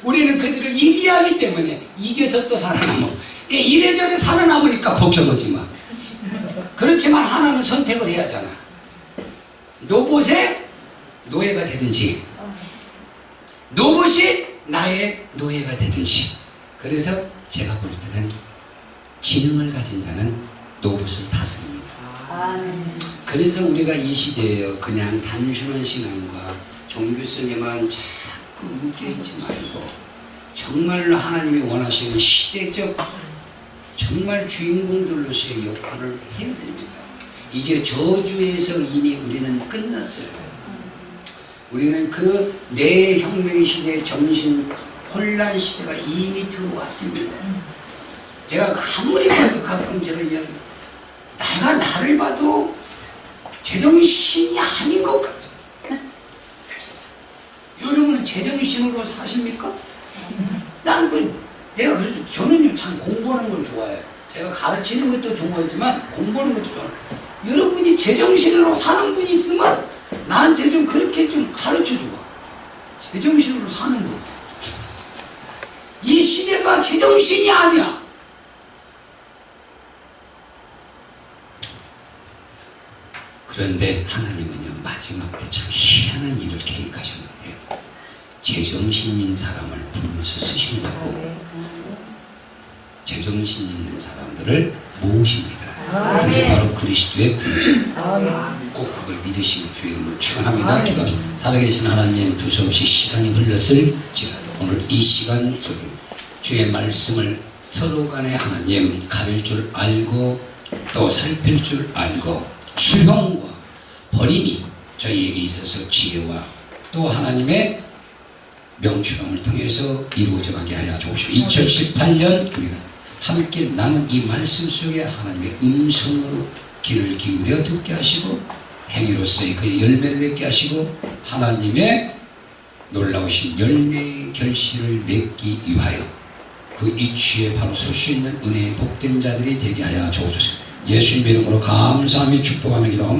우리는 그들을 이겨야 하기 때문에 이겨서 또 살아남어. 이래저래 살아남으니까 걱정하지 마. 그렇지만 하나는 선택을 해야 하잖아. 로봇의 노예가 되든지, 로봇이 나의 노예가 되든지. 그래서 제가 볼 때는 지능을 가진 자는 로봇을 다스립니다. 그래서 우리가 이 시대에요, 그냥 단순한 신앙과 종교 스님은 자꾸 묶여있지 말고 정말로 하나님이 원하시는 시대적 정말 주인공들로서의 역할을 해야 됩니다. 이제 저주에서 이미 우리는 끝났어요. 우리는 그 내혁명 시대 정신 혼란 시대가 이미 들어왔습니다. 제가 아무리 봐도 가끔 제가 그냥 내가 나를 봐도 제정신이 아닌 것 같아요. 여러분은 제정신으로 사십니까? 내가 그래서 저는요 참 공부하는 걸 좋아해요. 제가 가르치는 것도 좋아하지만 공부하는 것도 좋아해요. 여러분이 제정신으로 사는 분이 있으면 나한테 좀 그렇게 좀 가르쳐 줘. 제정신으로 사는 거. 이 시대가 제정신이 아니야. 그런데 하나님은요 마지막 때 참 희한한 일을 계획하셨는데요. 제정신인 사람을 불러서 쓰신다고 제정신 있는 사람들을 모으십니다. 그게 바로 그리스도의 군대. 꼭 그걸 믿으시고 주의 이름으로 축원합니다. 기도합니다. 살아계신 하나님 두서없이 시간이 흘렀을지라도 오늘 이 시간 속에 주의 말씀을 서로 간에 하나님 가릴 줄 알고 또 살필 줄 알고 수용과 버림이 저희에게 있어서 지혜와 또 하나님의 명철함을 통해서 이루어져 가게 하여 주옵시고 2018년 우리가 함께 남은 이 말씀 속에 하나님의 음성으로 귀를 기울여 듣게 하시고 행위로서의 그의 열매를 맺게 하시고 하나님의 놀라우신 열매의 결실을 맺기 위하여 그 이치에 바로 설 수 있는 은혜의 복된 자들이 되게 하여 주옵소서. 예수님 이름으로 감사하며 축복하며 기도하옵나이다.